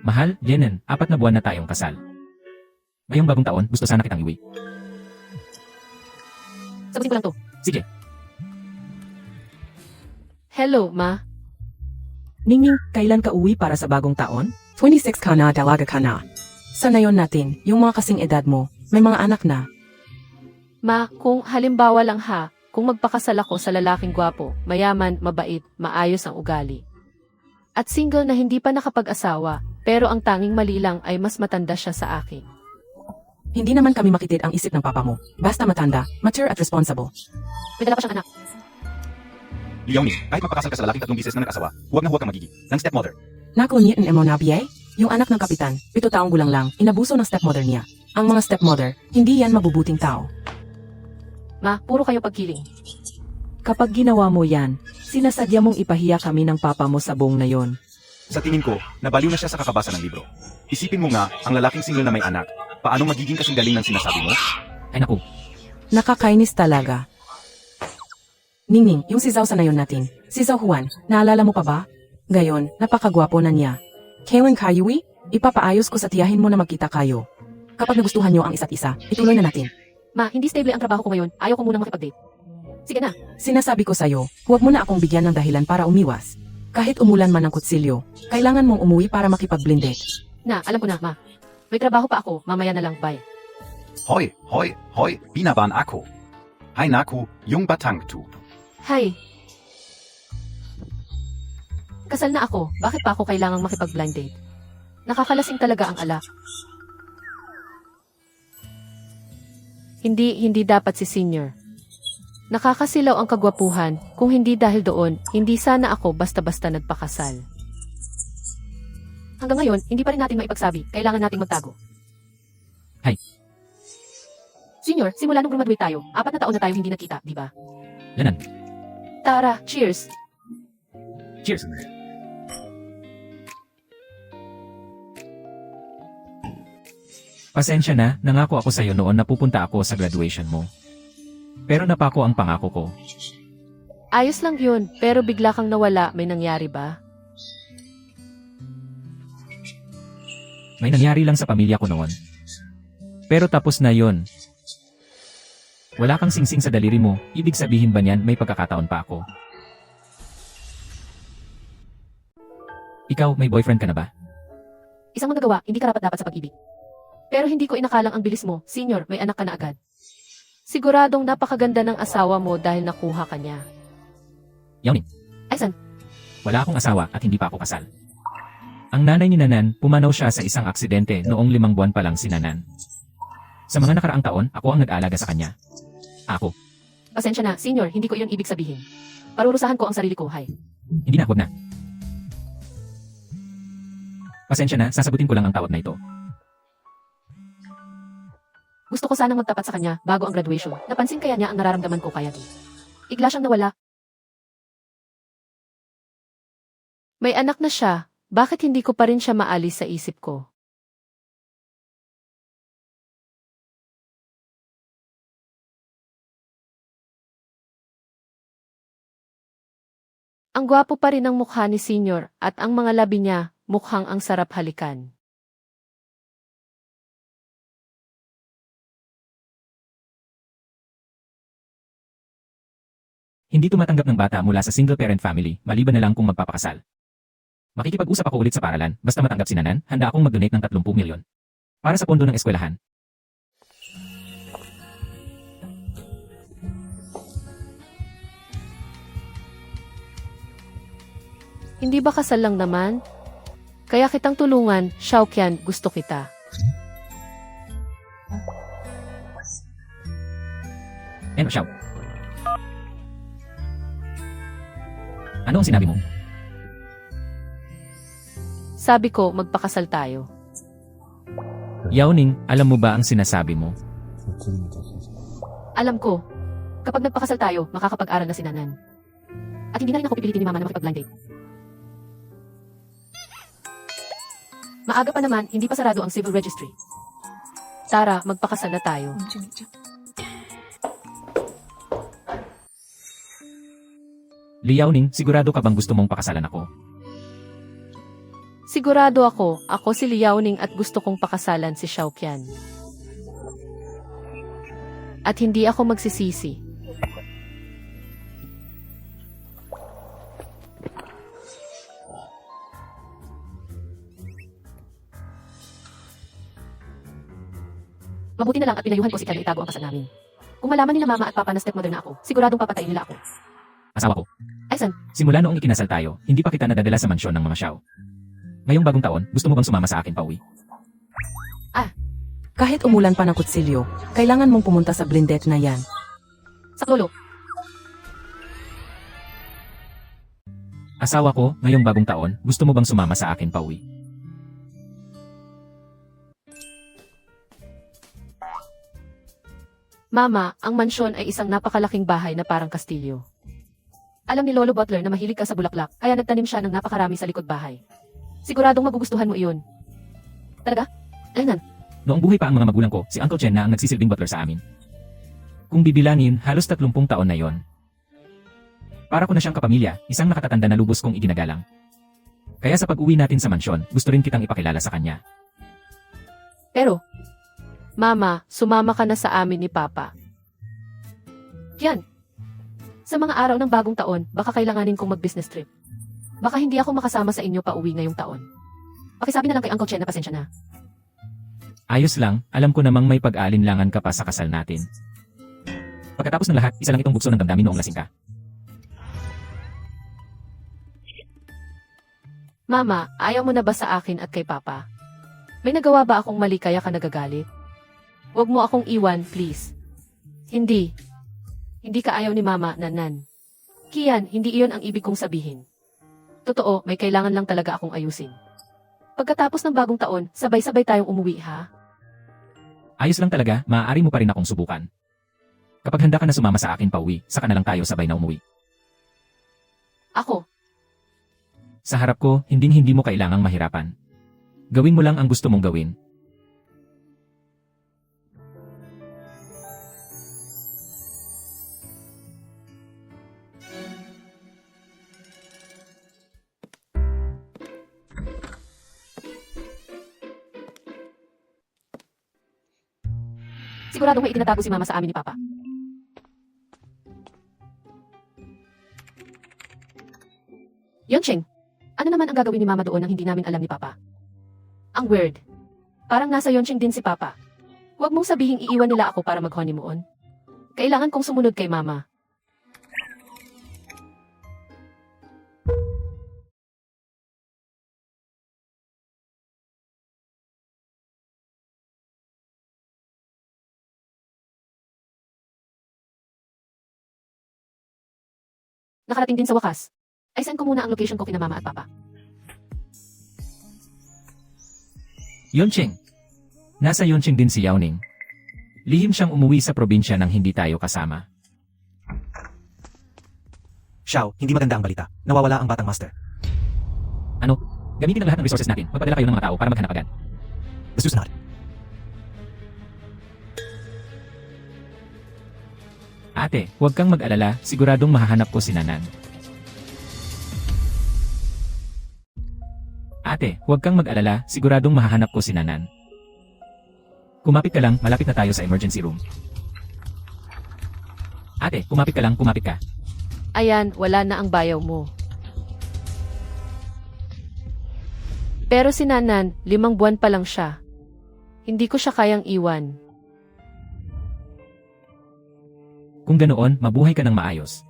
Mahal, Jenen, 4 na buwan na tayong kasal. Ngayong bagong taon, gusto sana kitang iwi. Sagutin ko lang to. Sige, Hello, Ma. Ningning, kailan ka uwi para sa bagong taon? 26 ka na, dalaga ka na. Sa ngayon natin, yung mga kasing edad mo, may mga anak na. Ma, kung halimbawa lang ha, kung magpakasal ako sa lalaking gwapo, mayaman, mabait, maayos ang ugali. At single na hindi pa nakapag-asawa, pero ang tanging mali lang ay mas matanda siya sa akin. Hindi naman kami makitid ang isip ng papa mo. Basta matanda, mature at responsible. May dala pa siyang anak. Leonie, kahit mapakasal ka sa lalaking 3 bisis na nag-asawa, huwag kang magiging ng stepmother. Nakunyitin mo na biyay? Yung anak ng kapitan, 7 taong gulang lang, inabuso ng stepmother niya. Ang mga stepmother, hindi yan mabubuting tao. Ma, puro kayo pagkiling. Kapag ginawa mo yan, sinasadya mong ipahiya kami ng papa mo sa buong na yon. Sa tingin ko, nabaliw na siya sa kakabasa ng libro. Isipin mo nga, ang lalaking single na may anak, paano magiging kasing galing ng sinasabi mo? ay naku. Nakakainis talaga. Ningning, yung si Zhao sa nayon natin. Si Zhao Juan, naalala mo pa ba? Gayon, napakagwapo na niya. Kailan kayuwi? Ipapaayos ko sa tiyahin mo na magkita kayo. Kapag nagustuhan niyo ang isa't isa, ituloy na natin. Ma, hindi stable ang trabaho ko ngayon. Ayaw ko munang makipag-date. Sige na. Sinasabi ko sa'yo, huwag mo na akong bigyan ng dahilan para umiwas. Kahit umulan man ng kutsilyo, kailangan mong umuwi para makipag-blended. Na, alam ko na, Ma. May trabaho pa ako. Mamaya na lang. Bye. Hoy, binaban ako. Hay naku, yung batang tu. Hi. Kasal na ako. Bakit pa ako kailangang makipag-blind date? Nakakalasing talaga ang alak. Hindi dapat si senior. Nakakasilaw ang kagwapuhan. Kung hindi dahil doon, hindi sana ako basta-basta nagpakasal. Hanggang ngayon, hindi pa rin natin maipagsabi. Kailangan nating magtago. Hi. Senior, simula nung graduate tayo, 4 na taon na tayo hindi nakita, di ba? Yanan. Tara, cheers! Cheers. Pasensya na, nangako ako sa'yo noon na pupunta ako sa graduation mo. Pero napako ang pangako ko. Ayos lang yun, pero bigla kang nawala, may nangyari ba? May nangyari lang sa pamilya ko noon. Pero tapos na yon. Wala kang singsing sa daliri mo, ibig sabihin ba niyan may pagkakataon pa ako? Ikaw, may boyfriend ka na ba? Isang magagawa, hindi karapat-dapat sa pag-ibig. Pero hindi ko inakalang ang bilis mo, senior, may anak ka na agad. Siguradong napakaganda ng asawa mo dahil nakuha ka niya. Yawning, Ay san, wala akong asawa at hindi pa ako kasal. Ang nanay ni Nanan, pumanaw siya sa isang aksidente noong 5 buwan pa lang si Nanan. Sa mga nakaraang taon, ako ang nag-aalaga sa kanya. Ako, pasensya na, senior, hindi ko iyon ibig sabihin. Parurusahan ko ang sarili ko, hay. hindi na, wag na. Pasensya na, sasagutin ko lang ang tawag na ito. Gusto ko sanang magtapat sa kanya bago ang graduation. Napansin kaya niya ang nararamdaman ko kaya di. Igla siyang nawala. May anak na siya, bakit hindi ko pa rin siya maalis sa isip ko? Ang gwapo pa rin ang mukha ni senior at ang mga labi niya mukhang ang sarap halikan. Hindi tumatanggap ng bata mula sa single-parent family, maliban na lang kung magpapakasal. Makikipag-usap ako ulit sa paralan, basta matanggap si Nanan, handa akong mag-donate ng 30 milyon. Para sa pondo ng eskwelahan. Hindi ba kasal lang naman? Kaya kitang tulungan, Xiaoqian, gusto kita. Xiao. Ano ang sinabi mo? Sabi ko, magpakasal tayo. Yawning, alam mo ba ang sinasabi mo? Alam ko, kapag nagpakasal tayo, makakapag-aral na si Nanan. At hindi na rin ako pipilitin ni Mama na makipag-blind date. Maaga pa naman, hindi pa sarado ang civil registry. Tara, magpakasal na tayo. Liyaoning, sigurado ka bang gusto mong pakasalan ako? Sigurado ako si Liao Ning at gusto kong pakasalan si Xiao Qian. At hindi ako magsisisi. Mabuti na lang at pinayuhan ko si Qian na itago ang kasal namin. Kung malaman nila mama at papa na stepmother na ako, siguradong papatayin nila ako. Asawa ko. Ay san, Simula noong ikinasal tayo, hindi pa kita nadadala sa mansyon ng mga Xiao. Ngayong bagong taon, gusto mo bang sumama sa akin pauwi? Kahit umulan pa ng kutsilyo, kailangan mong pumunta sa blindet na yan. saklolo. Asawa ko, ngayong bagong taon, gusto mo bang sumama sa akin pauwi? Mama, ang mansyon ay isang napakalaking bahay na parang kastilyo. Alam ni Lolo Butler na mahilig ka sa bulaklak, kaya nagtanim siya ng napakarami sa likod bahay. Siguradong magugustuhan mo iyon. Talaga? Ayun. Noong buhay pa ang mga magulang ko, si Uncle Chen na ang nagsisilbing butler sa amin. Kung bibilangin, halos 30 taon na yon. Para ko na siyang kapamilya, isang nakatatanda na lubos kong iginagalang. Kaya sa pag-uwi natin sa mansyon, gusto rin kitang ipakilala sa kanya. Pero, Mama, sumama ka na sa amin ni Papa. Yan. Sa mga araw ng bagong taon, baka kailanganin kong mag-business trip. Baka hindi ako makasama sa inyo pa uwi ngayong taon. Pakisabi na lang kay Uncle Chen na pasensya na. Ayos lang, alam ko namang may pag-aalinlangan ka pa sa kasal natin. Pagkatapos ng lahat, isa lang itong bukso ng damdamin noong lasing ka. Mama, ayaw mo na ba sa akin at kay Papa? May nagawa ba akong mali kaya ka nagagalit? Huwag mo akong iwan, please. Hindi. Hindi ka ayaw ni Mama, Nanan. Kian, hindi iyon ang ibig kong sabihin. Totoo, may kailangan lang talaga akong ayusin. Pagkatapos ng bagong taon, sabay-sabay tayong umuwi, ha? Ayos lang talaga, maaari mo pa rin akong subukan. Kapag handa ka na sumama sa akin pauwi, saka na lang tayo sabay na umuwi. Ako, Sa harap ko, hindi mo kailangang mahirapan. Gawin mo lang ang gusto mong gawin. siguradong may itinatago si Mama sa amin ni Papa. Yoncheng, ano naman ang gagawin ni Mama doon nang hindi namin alam ni Papa? Ang weird. Parang nasa Yoncheng din si Papa. Huwag mong sabihing iiwan nila ako para mag-honeymoon. Kailangan kong sumunod kay Mama. Nakarating din sa wakas. Ay send ko muna ang location ko kina Mama at Papa. Yoncheng. Nasa Yoncheng din si Yao Ning. Lihim siyang umuwi sa probinsya nang hindi tayo kasama. Xiao, hindi maganda ang balita. Nawawala ang batang master. Ano? Gamitin ang lahat ng resources natin. Magpadala kayo ng mga tao para maghanap agad. The Susanat. Ate, huwag kang mag-alala, siguradong mahahanap ko si Nanan. Ate, huwag kang mag-alala, siguradong mahahanap ko si Nanan. Kumapit ka lang, malapit na tayo sa emergency room. Ate, kumapit ka lang, kumapit ka. Ayan, wala na ang bayaw mo. Pero si Nanan, 5 buwan pa lang siya. Hindi ko siya kayang iwan. Kung ganoon, mabuhay ka ng maayos.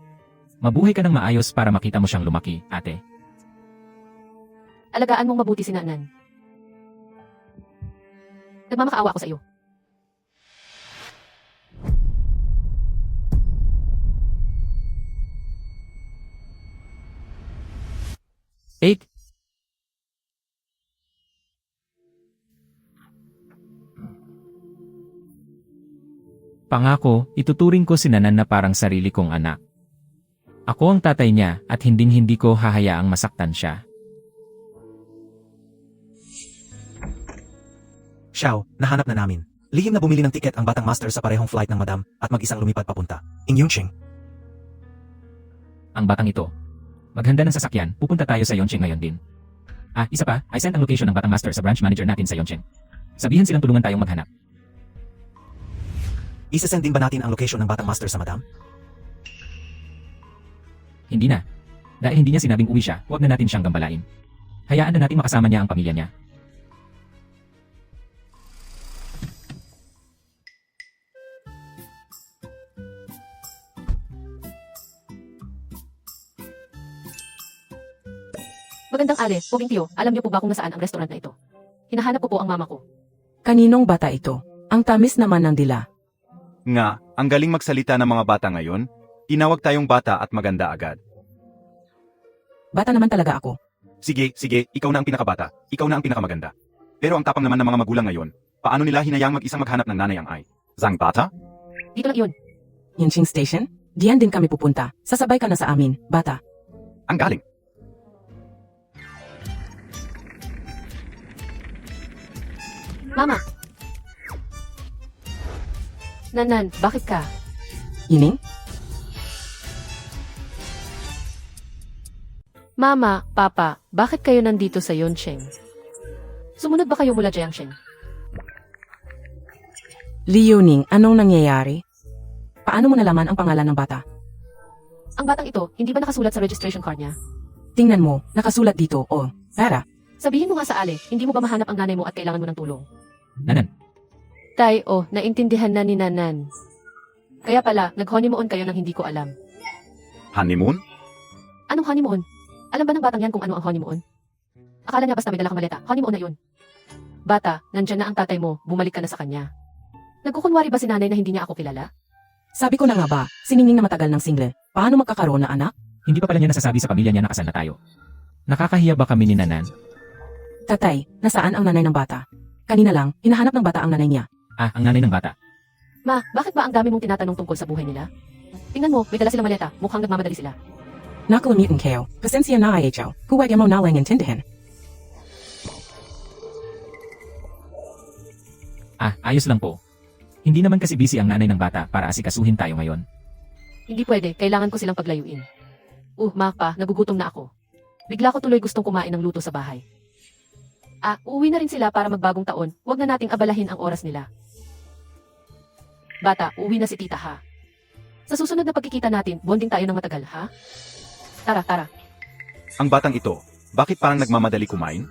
Mabuhay ka ng maayos para makita mo siyang lumaki, ate. Alagaan mong mabuti si Nanan. Nagmamakaawa ako sa iyo. Eight. Pangako, ituturing ko si Nanan na parang sarili kong anak. Ako ang tatay niya at hinding-hindi ko hahayaang masaktan siya. Xiao, nahanap na namin. Lihim na bumili ng tiket ang batang master sa parehong flight ng madam at mag-isang lumipad papunta. In Yunqing. Ang batang ito. Maghanda ng sasakyan, pupunta tayo sa Yoncheng ngayon din. Isa pa, I sent ang location ng Batang Master sa branch manager natin sa Yongcheng. Sabihin silang tulungan tayong maghanap. Isasend din ba natin ang location ng Batang Master sa Madam? Hindi na. Dahil hindi niya sinabing uwi siya, huwag na natin siyang gambalain. Hayaan na natin makasama niya ang pamilya niya. Magandang ale, Poging Tiyo, alam niyo po ba kung nasaan ang restaurant na ito? Hinahanap ko po ang mama ko. Kaninong bata ito? Ang tamis naman ng dila. Nga, ang galing magsalita ng mga bata ngayon, tinawag tayong bata at maganda agad. Bata naman talaga ako. Sige, ikaw na ang pinakabata, ikaw na ang pinakamaganda. Pero ang tapang naman ng mga magulang ngayon, paano nila hinayang mag-isang maghanap ng nanay ang ay? Zang bata? Dito lang iyon. Yinching Station? Diyan din kami pupunta. Sasabay ka na sa amin, bata. Ang galing. Mama! Nanan, bakit ka? Yining? Mama, Papa, bakit kayo nandito sa Yongcheng? Sumunod ba kayo mula Jiangsheng? Liuning, anong nangyayari? Paano mo nalaman ang pangalan ng bata? Ang batang ito, hindi ba nakasulat sa registration card niya? Tingnan mo, nakasulat dito, oh, Para. Sabihin mo nga sa ale, hindi mo ba mahanap ang nanay mo at kailangan mo ng tulong? Nanan, Tay, naintindihan na ni Nanan. Kaya pala, nag-honeymoon kayo nang hindi ko alam. Honeymoon? Anong honeymoon? Alam ba ng batang yan kung ano ang honeymoon? Akala niya basta may dala kang maleta, honeymoon na yun. Bata, nandyan na ang tatay mo, bumalik ka na sa kanya. Nagkukunwari ba si nanay na hindi niya ako kilala? Sabi ko na nga ba, siningning na matagal ng single. Paano magkakaroon na anak? hindi pa pala niya nasasabi sa pamilya niya na kasal na tayo. Nakakahiya ba kami ni Nanan? Tatay, nasaan ang nanay ng bata? Kanina lang, hinahanap ng bata ang nanay niya. Ang nanay ng bata. Ma, bakit ba ang dami mong tinatanong tungkol sa buhay nila? Tingnan mo, may dala silang maleta, mukhang nagmamadali sila. Nakalimutan kayo. Pasensya na ayaw. Huwag mo na lang intindihin. Ayos lang po. Hindi naman kasi busy ang nanay ng bata para asikasuhin tayo ngayon. Hindi pwede, kailangan ko silang paglayuin. Ma pa, nagugutom na ako. Bigla ko tuloy gustong kumain ng luto sa bahay. Uuwi na rin sila para magbagong taon, huwag na nating abalahin ang oras nila. Bata, uuwi na si tita ha. Sa susunod na pagkikita natin, bonding tayo ng matagal ha? Tara. Ang batang ito, bakit parang nagmamadali kumain?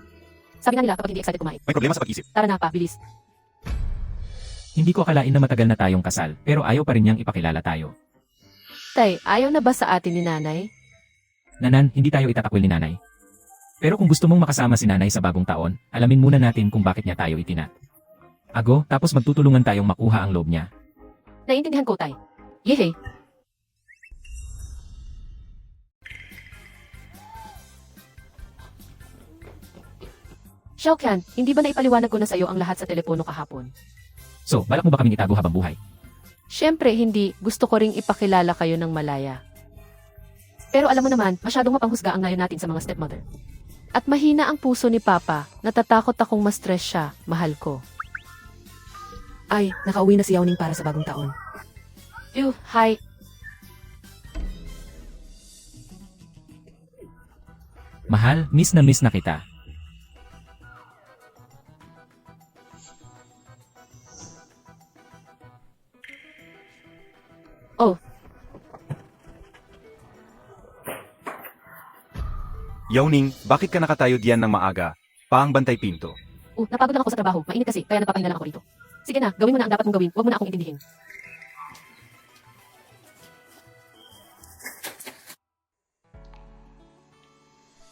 Sabi nga nila kapag hindi excited kumain. May problema sa pag-isip. Tara na pa, bilis. Hindi ko akalain na matagal na tayong kasal, pero ayaw pa rin niyang ipakilala tayo. Tay, ayaw na ba sa atin ni nanay? Nanan, hindi tayo itatakwil ni nanay. Pero kung gusto mong makasama si nanay sa bagong taon, alamin muna natin kung bakit niya tayo itinat. Tapos magtutulungan tayong makuha ang loob niya. Naiintindihan ko, Tay. Yehey! Xiaoqian, hindi ba naipaliwanag ko na sa iyo ang lahat sa telepono kahapon? So, balak mo ba kaming itago habang buhay? Siyempre, hindi. Gusto ko ring ipakilala kayo ng malaya. Pero alam mo naman, masyadong mapanghusga ang ngayon natin sa mga stepmother. At mahina ang puso ni Papa. Natatakot akong ma-stress siya, mahal ko. Ay, nakauwi na si Yao Ning para sa bagong taon. Hi. Mahal, miss na kita. Yauning, bakit ka nakatayo diyan ng maaga? Paang bantay pinto. Napagod lang ako sa trabaho. Mainit kasi, kaya nagpapahinga lang ako rito. Sige na, gawin mo na ang dapat mong gawin. Huwag mo na akong intindihin.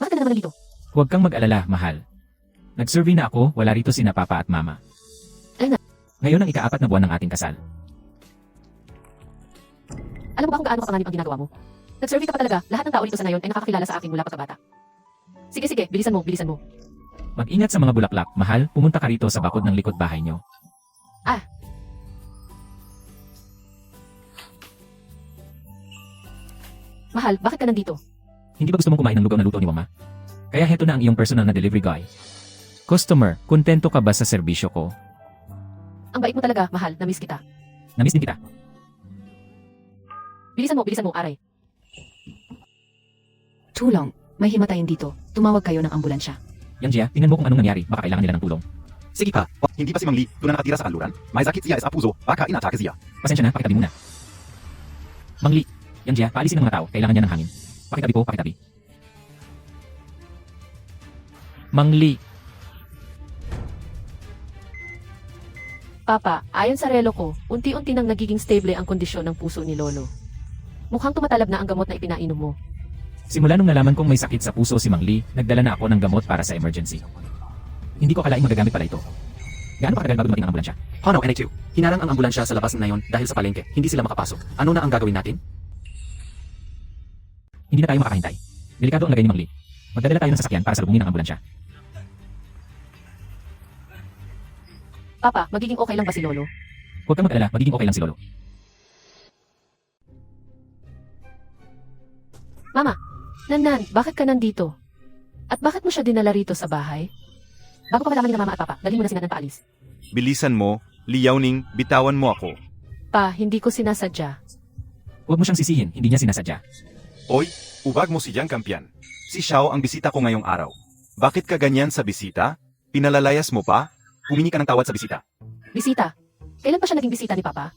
Bakit ka na naman nandito? Huwag kang mag-alala, mahal. Nag-survey na ako, wala rito sina Papa at Mama. Ay na. Ngayon ang ika-4 na buwan ng ating kasal. Alam mo ba kung gaano kapanganib ang ginagawa mo? Nag-survey ka pa talaga. Lahat ng tao rito sa nayon ay nakakakilala sa akin mula pagkabata. Sige, bilisan mo. Mag-ingat sa mga bulaklak, mahal, pumunta ka rito sa bakod ng likod bahay niyo. Mahal, bakit ka nandito? Hindi ba gusto mong kumain ng lugaw na luto ni Mama? Kaya heto na ang iyong personal na delivery guy. Customer, kontento ka ba sa serbisyo ko? Ang bait mo talaga, mahal. Namiss kita. Namiss din kita. Bilisan mo, aray. Tulong, may himatayin dito. Tumawag kayo ng ambulansya. Yang Jia, tingnan mo kung anong nangyari, baka kailangan nila ng tulong. Sige pa, Hindi pa si Mang Li, doon na nakatira sa kanluran. May sakit siya sa puso, baka inatake siya. Pasensya na, pakitabi muna. Mang Li, Yang Jia, paalisin ng mga tao, kailangan niya ng hangin. Pakitabi po, pakitabi. Mang Li, Papa, ayon sa relo ko, unti-unti nang nagiging stable ang kondisyon ng puso ni Lolo. Mukhang tumatalab na ang gamot na ipinainom mo. simula nung nalaman kong may sakit sa puso si Mang Li, nagdala na ako ng gamot para sa emergency. Hindi ko akalaing magagamit pala ito. Gaano pa katagal bago dumating ang ambulansya? Hono, NA2. Hinarang ang ambulansya sa labas na yon dahil sa palengke. Hindi sila makapasok. Ano na ang gagawin natin? Hindi na tayo makakahintay. Delikado ang lagay ni Mang Li. Magdadala tayo ng sasakyan para salubungin ang ambulansya. Papa, magiging okay lang ba si Lolo? Huwag kang mag-alala, magiging okay lang si Lolo. Mama, Nanan, bakit ka nandito? At bakit mo siya dinala rito sa bahay? Bago pa malaman ni na Mama at Papa, dalhin mo na si Nanan paalis. Bilisan mo, Li Yaoning, bitawan mo ako. Pa, hindi ko sinasadya. Huwag mo siyang sisihin, hindi niya sinasadya. Oy, ubag mo si Jiang Kampian. Si Xiao ang bisita ko ngayong araw. Bakit ka ganyan sa bisita? Pinalalayas mo pa? Humingi ka ng tawad sa bisita. Bisita. Kailan pa siya naging bisita ni Papa?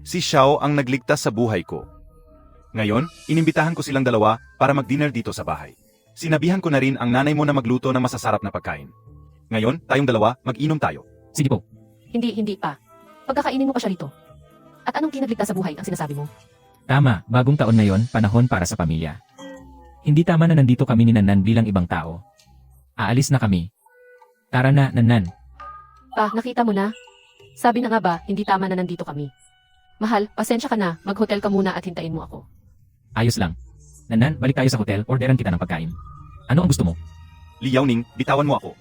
Si Xiao ang nagligtas sa buhay ko. Ngayon, inimbitahan ko silang dalawa para mag-dinner dito sa bahay. Sinabihan ko na rin ang nanay mo na magluto ng masasarap na pagkain. Ngayon, tayong dalawa, mag-inom tayo. Sige po, Hindi pa. Pagkakainin mo pa siya rito. At anong kinagligtas sa buhay ang sinasabi mo? tama, bagong taon na yon, panahon para sa pamilya. Hindi tama na nandito kami ni Nanan bilang ibang tao. Aalis na kami. Tara na, Nanan. Pa, nakita mo na? Sabi na nga ba, hindi tama na nandito kami. Mahal, pasensya ka na, mag-hotel ka muna at hintayin mo ako. Ayos lang. Nanan, balik tayo sa hotel, orderan kita ng pagkain. Ano ang gusto mo? Li Yaoning, bitawan mo ako.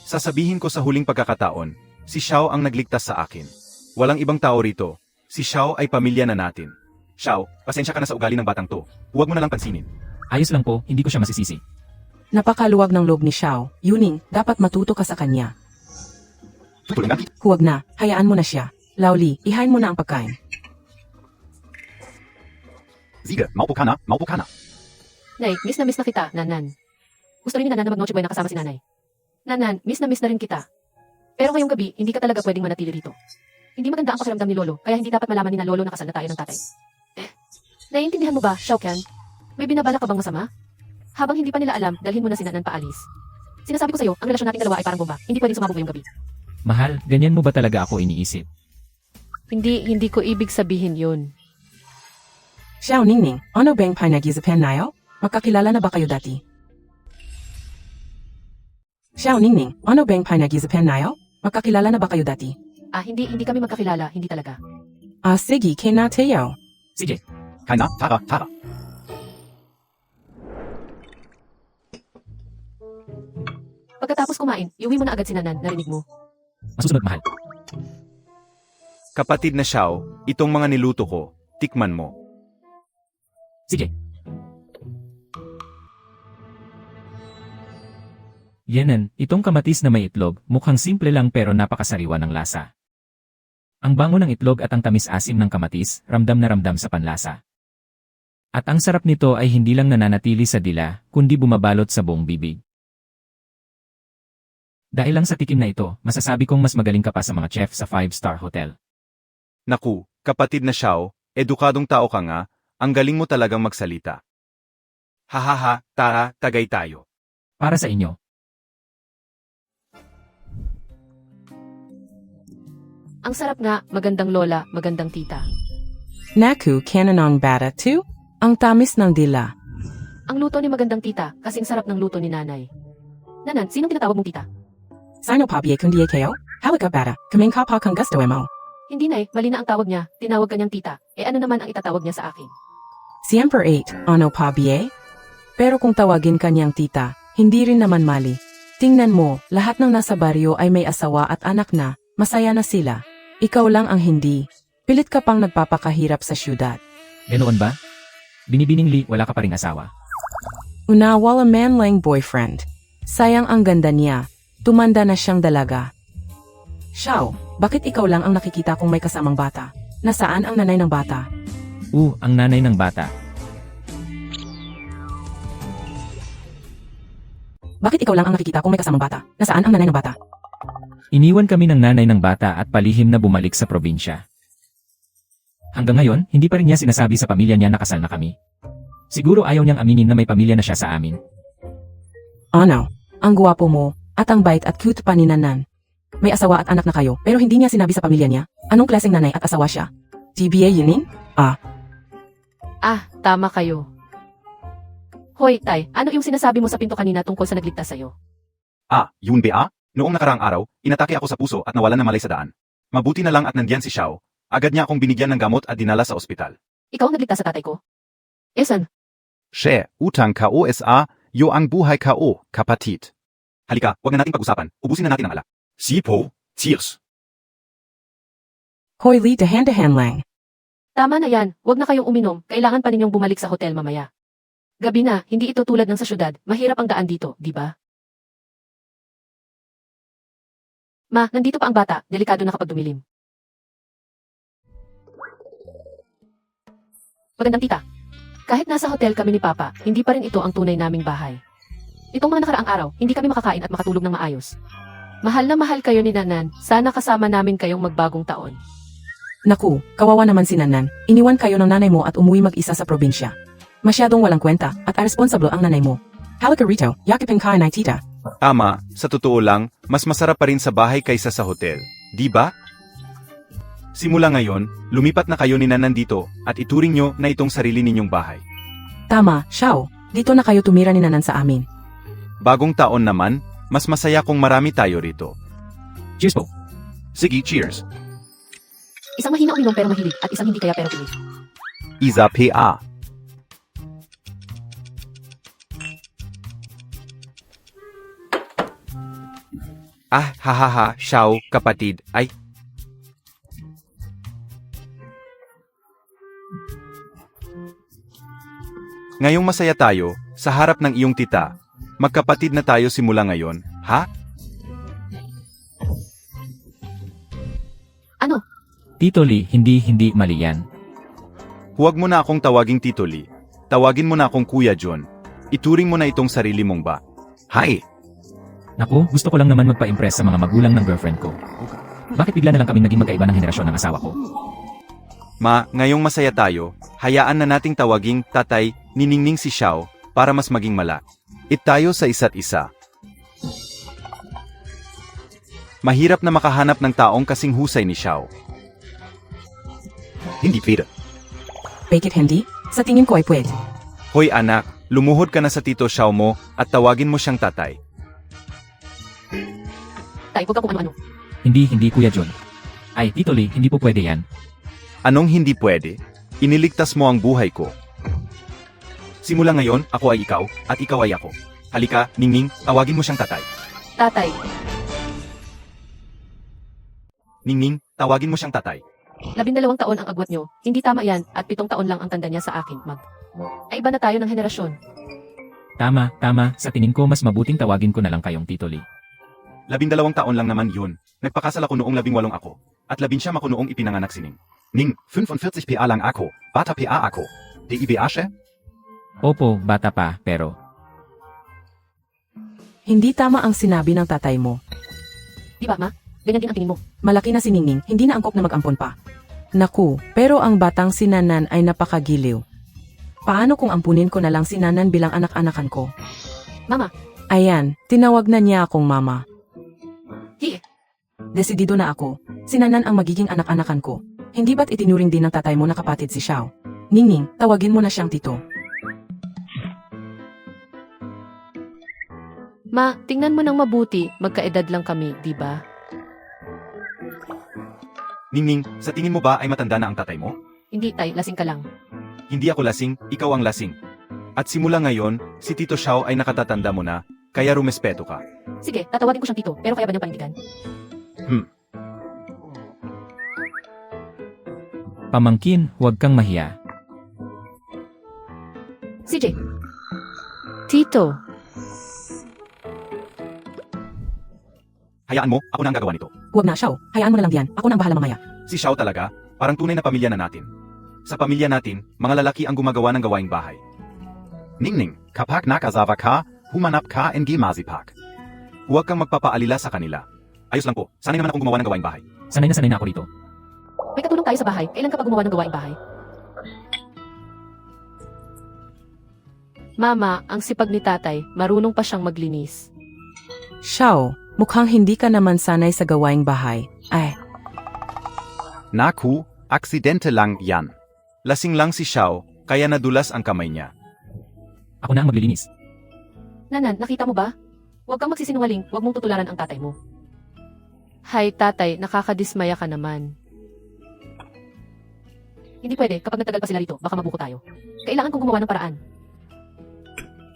Sasabihin ko sa huling pagkakataon, si Xiao ang nagligtas sa akin. Walang ibang tao rito. Si Xiao ay pamilya na natin. Xiao, pasensya ka na sa ugali ng batang to. Huwag mo na lang pansinin. Ayos lang po, hindi ko siya masisisi. Napakaluwag ng loob ni Xiao. Yuning, dapat matuto ka sa kanya. Tutuloy na. Huwag na, hayaan mo na siya. Lauli, ihain mo na ang pagkain. Sige, maupo ka na, maupo ka na. Nay, miss na kita, Nanan. Gusto rin ni Nanan na mag-noche buena kasama si Nanay. Nanan, miss na rin kita. Pero ngayong gabi, hindi ka talaga pwedeng manatili rito. Hindi maganda ang pakiramdam ni Lolo, kaya hindi dapat malaman ni na Lolo na kasal na tayo ng tatay. Naiintindihan mo ba, Xiaoqian? May binabala ka bang masama? Habang hindi pa nila alam, dalhin mo na si Nanan paalis. Sinasabi ko sa'yo, ang relasyon natin dalawa ay parang bomba. Hindi pwedeng sumabog ngayong gabi. Mahal, ganyan mo ba talaga ako iniisip? Hindi ko ibig sabihin yun. Xiao Ningning, ano bang pinag-isipan nayo? Magkakilala na ba kayo dati? Xiao Ningning, ano bang pinag-isipan nayo? Magkakilala na ba kayo dati? Hindi kami magkakilala, hindi talaga. Sige, kinatayo. Sige, Kain na, tara, tara. Pagkatapos kumain, iuwi mo na agad si Nanan, narinig mo. masusunod mahal. Kapatid na Xiao, itong mga niluto ko, tikman mo. Sige. Yanan, itong kamatis na may itlog, mukhang simple lang pero napakasariwa ng lasa. Ang bango ng itlog at ang tamis-asim ng kamatis, ramdam na ramdam sa panlasa. At ang sarap nito ay hindi lang nananatili sa dila, kundi bumabalot sa buong bibig. Dahil lang sa tikim na ito, masasabi kong mas magaling ka pa sa mga chef sa 5-star hotel. Naku, kapatid na Xiao, edukadong tao ka nga, ang galing mo talagang magsalita. Hahaha, tara, tagay tayo. Para sa inyo. Ang sarap nga, magandang lola, magandang tita. Naku, kananon bata too? Ang tamis ng dila. Ang luto ni magandang tita, kasing sarap ng luto ni nanay. Nanan, sinong tinatawag mong tita? Sino pa biye kundi kayo? Halika bata, kaming ka pa kung gusto mo. Hindi nay, mali na ang tawag niya, tinawag kanyang tita. Ano naman ang itatawag niya sa akin? Siempre 8, ano pa biye? Pero kung tawagin kanyang tita, hindi rin naman mali. Tingnan mo, lahat ng nasa baryo ay may asawa at anak na, masaya na sila. Ikaw lang ang hindi. Pilit ka pang nagpapakahirap sa syudad. Ganoon ba? Binibining Li, wala ka pa ring asawa. Una, wala man lang boyfriend. Sayang ang ganda niya. Tumanda na siyang dalaga. Xiao, bakit ikaw lang ang nakikita kong may kasamang bata? Nasaan ang nanay ng bata? Ang nanay ng bata. Bakit ikaw lang ang nakikita kung may kasamang bata? Nasaan ang nanay ng bata? Iniwan kami ng nanay ng bata at palihim na bumalik sa probinsya. Hanggang ngayon, hindi pa rin niya sinasabi sa pamilya niya na kasal na kami. Siguro ayaw niyang aminin na may pamilya na siya sa amin. Ano? Ang guwapo mo, at ang bait at cute pa ni Nanan. May asawa at anak na kayo, pero hindi niya sinabi sa pamilya niya. Anong klaseng nanay at asawa siya? GBA Yuning? Ah, tama kayo. Hoy, Tay, ano yung sinasabi mo sa pinto kanina tungkol sa nagligtas sa'yo? Yun ba? Noong nakaraang araw, inatake ako sa puso at nawalan ng malay sa daan. Mabuti na lang at nandiyan si Xiao. Agad niya akong binigyan ng gamot at dinala sa ospital. Ikaw ang nagligtas sa tatay ko? Esan, She, utang KOSA, yo ang buhay KO, kapatid. Halika, wag na nating pag-usapan. Ubusin na natin ang alak. Sipo, cheers. Hoy Lee, dahan-dahan lang. tama na yan, huwag na kayong uminom, kailangan pa ninyong bumalik sa hotel mamaya. Gabi na, hindi ito tulad ng sa syudad, mahirap ang daan dito, di ba? Ma, nandito pa ang bata, delikado na kapag dumilim. Magandang tita. Kahit nasa hotel kami ni Papa, hindi pa rin ito ang tunay naming bahay. Itong mga nakaraang araw, hindi kami makakain at makatulog ng maayos. Mahal na mahal kayo ni Nanan, sana kasama namin kayong magbagong taon. Naku, kawawa naman si Nanan. Iniwan kayo ng nanay mo at umuwi mag-isa sa probinsya. Masyadong walang kwenta at irresponsible ang nanay mo. Halika rito, yakipin ka na tita. Ama, sa totoo lang, mas masarap pa rin sa bahay kaysa sa hotel. Di ba? Simula ngayon, lumipat na kayo ni Nanan dito at ituring nyo na itong sarili ninyong bahay. Tama, Xiao. Dito na kayo tumira ni Nanan sa amin. Bagong taon naman, mas masaya kung marami tayo rito. Cheers po. Sige, cheers. Isang mahina uminom pero mahilig at isang hindi kaya pero pilit. Isa PA. Hahaha, Xiao, kapatid, ay. Ngayong masaya tayo, sa harap ng iyong tita. Magkapatid na tayo simula ngayon, ha? Ano? Tito Lee, hindi mali yan. Huwag mo na akong tawaging Tito Lee. Tawagin mo na akong Kuya John. Ituring mo na itong sarili mong ba. Hi! Naku, gusto ko lang naman magpa-impress sa mga magulang ng girlfriend ko. Bakit bigla na lang kami naging magkaiba ng henerasyon ng asawa ko? Ma, ngayong masaya tayo, hayaan na nating tawaging tatay ni Ningning si Xiao para mas maging it tayo sa isa't isa. Mahirap na makahanap ng taong kasing husay ni Xiao. Hindi pwede. Bakit hindi? Sa tingin ko ay pwede. Hoy anak, lumuhod ka na sa tito Xiao mo at tawagin mo siyang tatay. Tay, huwag ka kung ano-ano. Hindi Kuya John. Ay, Tito Lee, hindi po pwede yan. Anong hindi pwede? Iniligtas mo ang buhay ko. Simula ngayon, ako ay ikaw, at ikaw ay ako. Halika, Ningning, tawagin mo siyang tatay. Tatay, Ningning, tawagin mo siyang tatay. 12 taon ang agwat nyo, hindi tama yan, at 7 taon lang ang tanda niya sa akin, Ay iba na tayo ng henerasyon. Tama, sa tingin ko mas mabuting tawagin ko na lang kayong Tito Lee. 12 taon lang naman yun. Nagpakasal ako noong 18 ako, at 19 ako noong ipinanganak si Ning. Ning, 45 PA lang ako, bata PA ako. Di IBA siya? Opo, bata pa, pero... Hindi tama ang sinabi ng tatay mo. Di ba, Ma? Ganyan din ang tingin mo. Malaki na si Ningning, hindi na angkop na mag-ampon pa. Naku, pero ang batang si Nanan ay napakagiliw. Paano kung ampunin ko na lang si Nanan bilang anak-anakan ko? Mama. Ayan, tinawag na niya akong mama. Hi. Desidido na ako. Si Nanan ang magiging anak-anakan ko. Hindi ba't itinuring din ng tatay mo na kapatid si Xiao? Ningning, tawagin mo na siyang tito. Ma, tingnan mo ng mabuti, magkaedad lang kami, di ba? Ningning, sa tingin mo ba ay matanda na ang tatay mo? Hindi, Tay, lasing ka lang. Hindi ako lasing, ikaw ang lasing. At simula ngayon, si Tito Xiao ay nakatatanda mo na, kaya rumespeto ka. Sige, tatawagin ko siyang tito, pero kaya ba niyang panindigan? Pamangkin, huwag kang mahiya. CJ. Tito. Hayaan mo, ako na ang gagawa nito. Huwag na, Xiao. Hayaan mo na lang diyan. Ako na ang bahala mamaya. Si Xiao talaga, parang tunay na pamilya na natin. Sa pamilya natin, mga lalaki ang gumagawa ng gawaing bahay. Ningning, kapag nakasawa ka, humanap ka and gimazipak. Huwag kang magpapaalila sa kanila. Ayos lang po, sanay naman akong gumawa ng gawaing bahay. Sanay na ako rito. May katulong tayo sa bahay. Kailan ka pa gumawa ng gawaing bahay? Mama, ang sipag ni tatay, marunong pa siyang maglinis. Xiao, mukhang hindi ka naman sanay sa gawaing bahay. Ay, Naku, aksidente lang yan. Lasing lang si Xiao, kaya nadulas ang kamay niya. Ako na ang maglilinis. Nanan, nakita mo ba? Huwag kang magsisinungaling, huwag mong tutularan ang tatay mo. Hay tatay, nakakadismaya ka naman. Hindi pwede, kapag nagtagal pa sila rito, baka mabuko tayo. Kailangan kong gumawa ng paraan.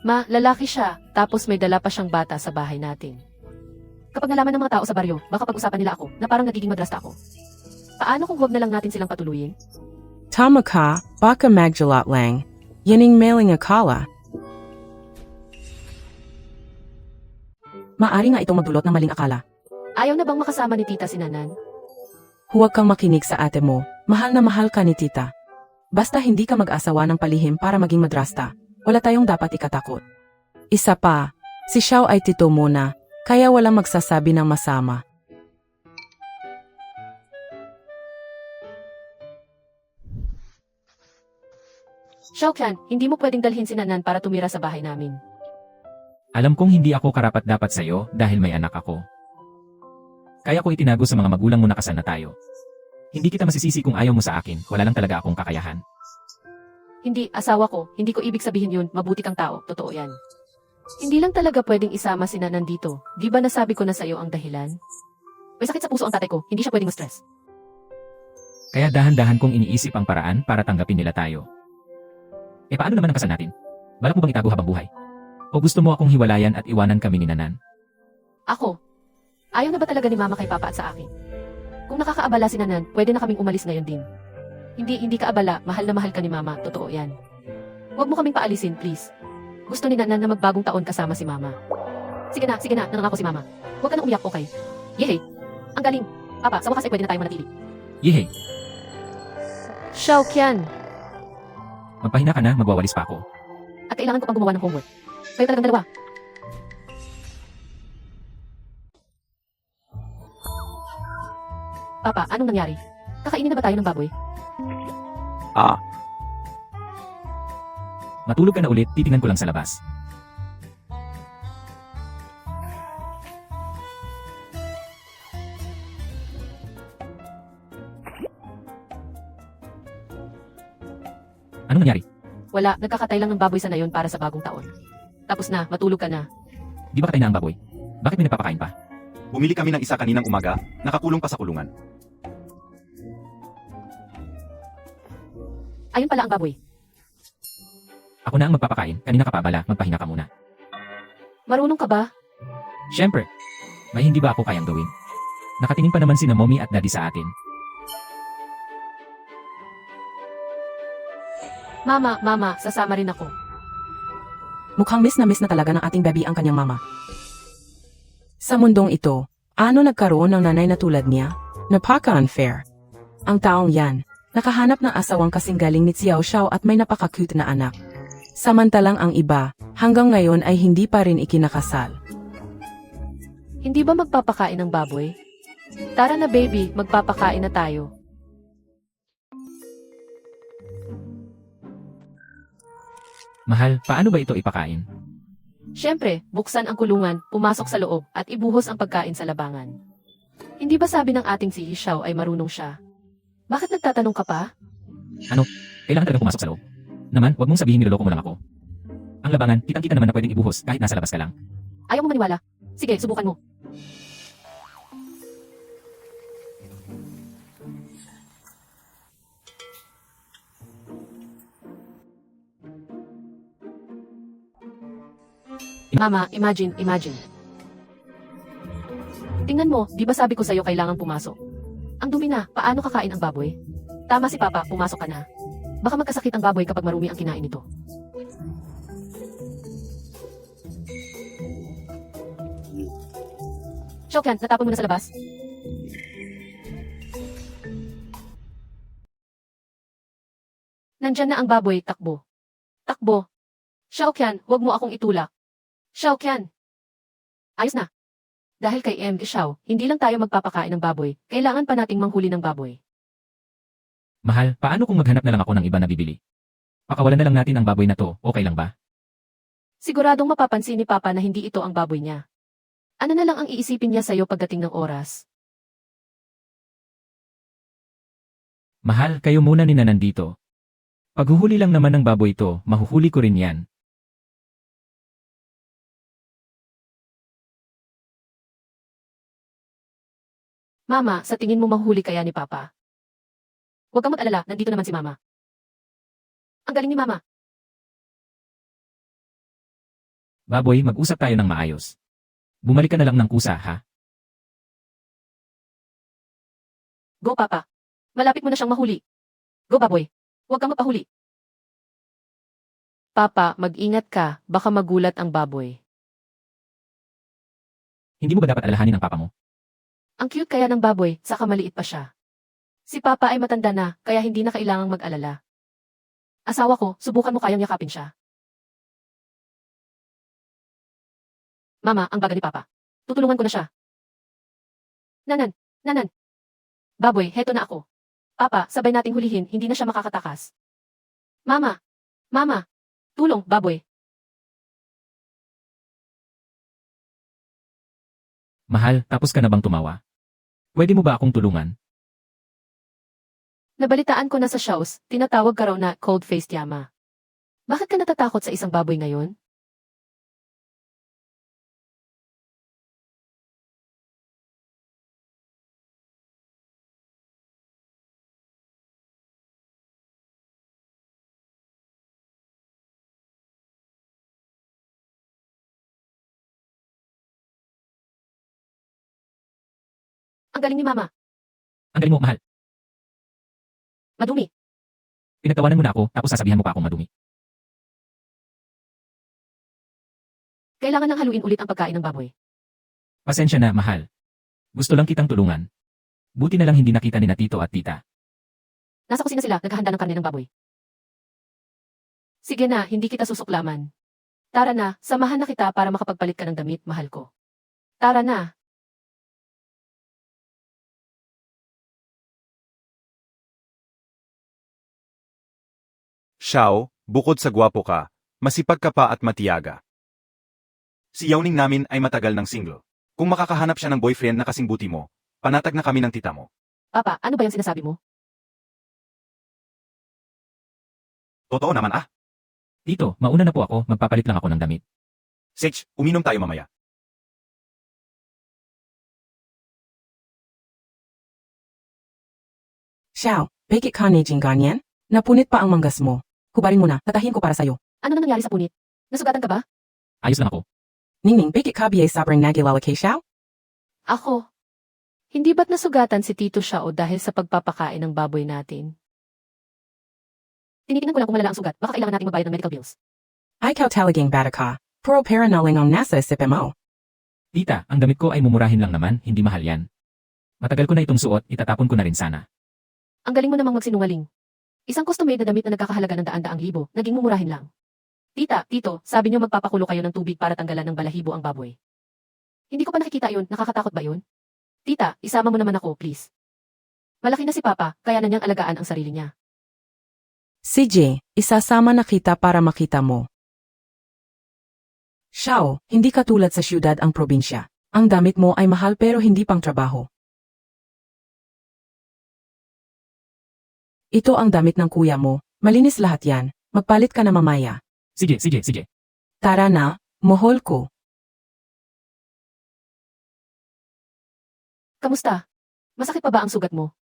Ma, lalaki siya, tapos may dala pa siyang bata sa bahay natin. Kapag nalaman ng mga tao sa baryo, baka pag-usapan nila ako na parang nagiging madrasta ako. Paano kung huwag na lang natin silang patuluyin? tama ka, baka magjalot lang. Yaning mailing akala. Maari nga itong magdulot ng maling akala. Ayaw na bang makasama ni tita si Nanan? Huwag kang makinig sa ate mo. Mahal na mahal ka ni tita. Basta hindi ka mag-asawa ng palihim para maging madrasta, wala tayong dapat ikatakot. Isa pa, si Xiao ay tito muna, kaya walang magsasabi ng masama. Xiaoqian, hindi mo pwedeng dalhin si Nanan para tumira sa bahay namin. Alam kong hindi ako karapat-dapat sa'yo dahil may anak ako. Kaya ko itinago sa mga magulang mo na kasal na tayo. Hindi kita masisisi kung ayaw mo sa akin, wala lang talaga akong kakayahan. Hindi, asawa ko, hindi ko ibig sabihin yun, mabuti kang tao, totoo yan. Hindi lang talaga pwedeng isama si Nanan dito, di ba nasabi ko na sa'yo ang dahilan? May sakit sa puso ang tatay ko, hindi siya pwedeng ma-stress. Kaya dahan-dahan kong iniisip ang paraan para tanggapin nila tayo. Paano naman ang kasal natin? Balak mo bang itago habang buhay? O gusto mo akong hiwalayan at iwanan kami ni Nanan? Ako, ayaw na ba talaga ni mama kay papa at sa akin? Kung nakakaabala si Nanan, pwede na kaming umalis ngayon din. Hindi ka abala, mahal na mahal ka ni mama, totoo yan. Huwag mo kaming paalisin, please. Gusto ni Nanan na magbagong taon kasama si mama. Sige na, nanangako si mama. Huwag ka na umiyak, okay? Yehey! Ang galing! Papa, sa wakas ay pwede na tayo manatili. Yehey! Xiaoqian! Magpahina ka na, magwawalis pa ako. At kailangan ko pang gumawa ng homework. Kayo talagang dalawa. Papa, anong nangyari? Kakainin na ba tayo ng baboy? Ah, Matulog ka na ulit, titingnan ko lang sa labas. Anong nangyari? Wala, nagkakatay lang ng baboy sa nayon para sa bagong taon. Tapos na, matulog ka na. Di ba katay na ang baboy? Bakit may nagpapakain pa? bumili kami ng isa kaninang umaga, nakakulong pa sa kulungan. Ayun pala ang baboy. Ako na ang magpapakain, kanina ka pa bala, magpahinga ka muna. Marunong ka ba? Siyempre, may hindi ba ako kayang gawin? Nakatingin pa naman sina mommy at daddy sa atin. Mama, sasama rin ako. Mukhang miss na talaga ng ating baby ang kanyang mama. Sa mundong ito, ano nagkaroon ng nanay na tulad niya? Napaka-unfair. Ang taong yan, nakahanap ng asawang kasing galing ni Xiao Xiao at may napaka-cute na anak. Samantalang ang iba, hanggang ngayon ay hindi pa rin ikinakasal. Hindi ba magpapakain ng baboy? Tara na baby, magpapakain na tayo. Mahal, paano ba ito ipakain? Siyempre, buksan ang kulungan, pumasok sa loob, at ibuhos ang pagkain sa labangan. Hindi ba sabi ng ating si Xiao ay marunong siya? Bakit nagtatanong ka pa? Kailangan talaga pumasok sa loob. Naman, wag mong sabihin niloloko mo lang ako. Ang labangan, kitang-kita naman na pwedeng ibuhos kahit nasa labas ka lang. Ayaw mo maniwala? Sige, subukan mo. Mama, imagine. Tingnan mo, di ba sabi ko sa'yo kailangan pumasok? Ang dumi na, paano kakain ang baboy? Tama si Papa, pumasok ka na. Baka magkasakit ang baboy kapag marumi ang kinain nito. Xiaoqian, natapon mo na sa labas? Nandyan na ang baboy, takbo. Takbo. Xiaoqian, huwag mo akong itulak. Xiao Qian. Ayos na. Dahil kay MG Xiao, hindi lang tayo magpapakain ng baboy, kailangan pa nating manghuli ng baboy. Mahal, paano kung maghanap na lang ako ng iba na bibili? Pakawalan na lang natin ang baboy na to, okay lang ba? Siguradong mapapansin ni Papa na hindi ito ang baboy niya. Ano na lang ang iisipin niya sa'yo pagdating ng oras? Mahal, kayo muna ni na nandito. Paghuhuli lang naman ng baboy to, mahuhuli ko rin yan. Mama, sa tingin mo mahuhuli kaya ni Papa? Huwag kang mag-alala, nandito naman si Mama. Ang galing ni Mama. Baboy, mag-usap tayo ng maayos. Bumalik ka na lang ng kusa, ha? Go, Papa. Malapit mo na siyang mahuli. Go, baboy. Huwag kang magpahuli. Papa, mag-ingat ka. Baka magulat ang baboy. Hindi mo ba dapat alalahanin ang papa mo? Ang cute kaya ng baboy, saka maliit pa siya. Si Papa ay matanda na, kaya hindi na kailangang mag-alala. Asawa ko, subukan mo kayang yakapin siya. Mama, ang baga ni Papa. Tutulungan ko na siya. Nanan. Baboy, heto na ako. Papa, sabay nating hulihin, hindi na siya makakatakas. Mama, tulong, baboy. Mahal, tapos ka na bang tumawa? Pwede mo ba akong tulungan? Nabalitaan ko na sa shows, tinatawag ka raw na cold-faced yama. Bakit ka natatakot sa isang baboy ngayon? Ang galing ni Mama. Ang galing mo, mahal. Madumi. Pinagtawanan mo na ako, tapos sasabihan mo pa akong madumi. Kailangan nang haluin ulit ang pagkain ng baboy. Pasensya na, mahal. Gusto lang kitang tulungan. Buti na lang hindi nakita ni na tito at tita. Nasa kusina sila, naghahanda ng karne ng baboy. Sige na, hindi kita susuklaman. Tara na, samahan na kita para makapagpalit ka ng damit, mahal ko. Tara na. Xiao, bukod sa gwapo ka, masipag ka pa at matiyaga. Si Yauning namin ay matagal ng single. Kung makakahanap siya ng boyfriend na kasing buti mo, panatag na kami ng tita mo. Papa, ano ba yung sinasabi mo? Totoo naman ah. Tito, mauna na po ako, magpapalit lang ako ng damit. Sech, uminom tayo mamaya. Xiao, bakit ka naging ganyan? Napunit pa ang manggas mo. Hubarin mo na, tatahin ko para sa'yo. Ano na nangyari sa punit? Nasugatan ka ba? Ayos lang ako. Ningning, bakit ka biya sobrang nagilala kay Xiao? Ako. Hindi ba't nasugatan si Tito Xiao dahil sa pagpapakain ng baboy natin? Tinitingnan ko lang kung malala ang sugat. Baka kailangan nating magbayad ng medical bills. Ikaw talagang bata ka. Puro pera na lang ang nasa isipin mo. Tita, ang damit ko ay mumurahin lang naman, hindi mahal yan. Matagal ko na itong suot, itatapon ko na rin sana. Ang galing mo namang magsinungaling. Isang custom-made na damit na nagkakahalaga ng daan-daang libo, naging mumurahin lang. Tita, Tito, sabi niyo magpapakulo kayo ng tubig para tanggalan ng balahibo ang baboy. Hindi ko pa nakikita yun, nakakatakot ba yun? Tita, isama mo naman ako, please. Malaki na si Papa, kaya na niyang alagaan ang sarili niya. CJ, isasama na kita para makita mo. Xiao, hindi katulad sa syudad ang probinsya. Ang damit mo ay mahal pero hindi pang trabaho. Ito ang damit ng kuya mo. Malinis lahat yan. Magpalit ka na mamaya. Sige. Tara na, mohol ko. Kamusta? Masakit pa ba ang sugat mo?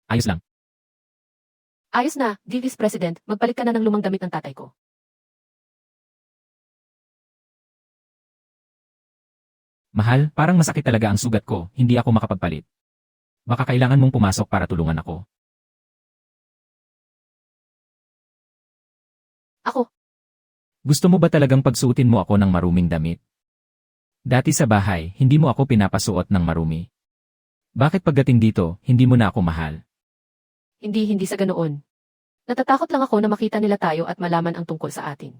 Ayos lang. Ayos na, Vice President, magpalit ka na ng lumang damit ng tatay ko. Mahal, parang masakit talaga ang sugat ko, hindi ako makapagpalit. Baka kailangan mong pumasok para tulungan ako. Ako, Gusto mo ba talagang pagsuotin mo ako ng maruming damit? Dati sa bahay, hindi mo ako pinapasuot ng marumi. Bakit pagdating dito, hindi mo na ako mahal? hindi sa ganoon. Natatakot lang ako na makita nila tayo at malaman ang tungkol sa atin.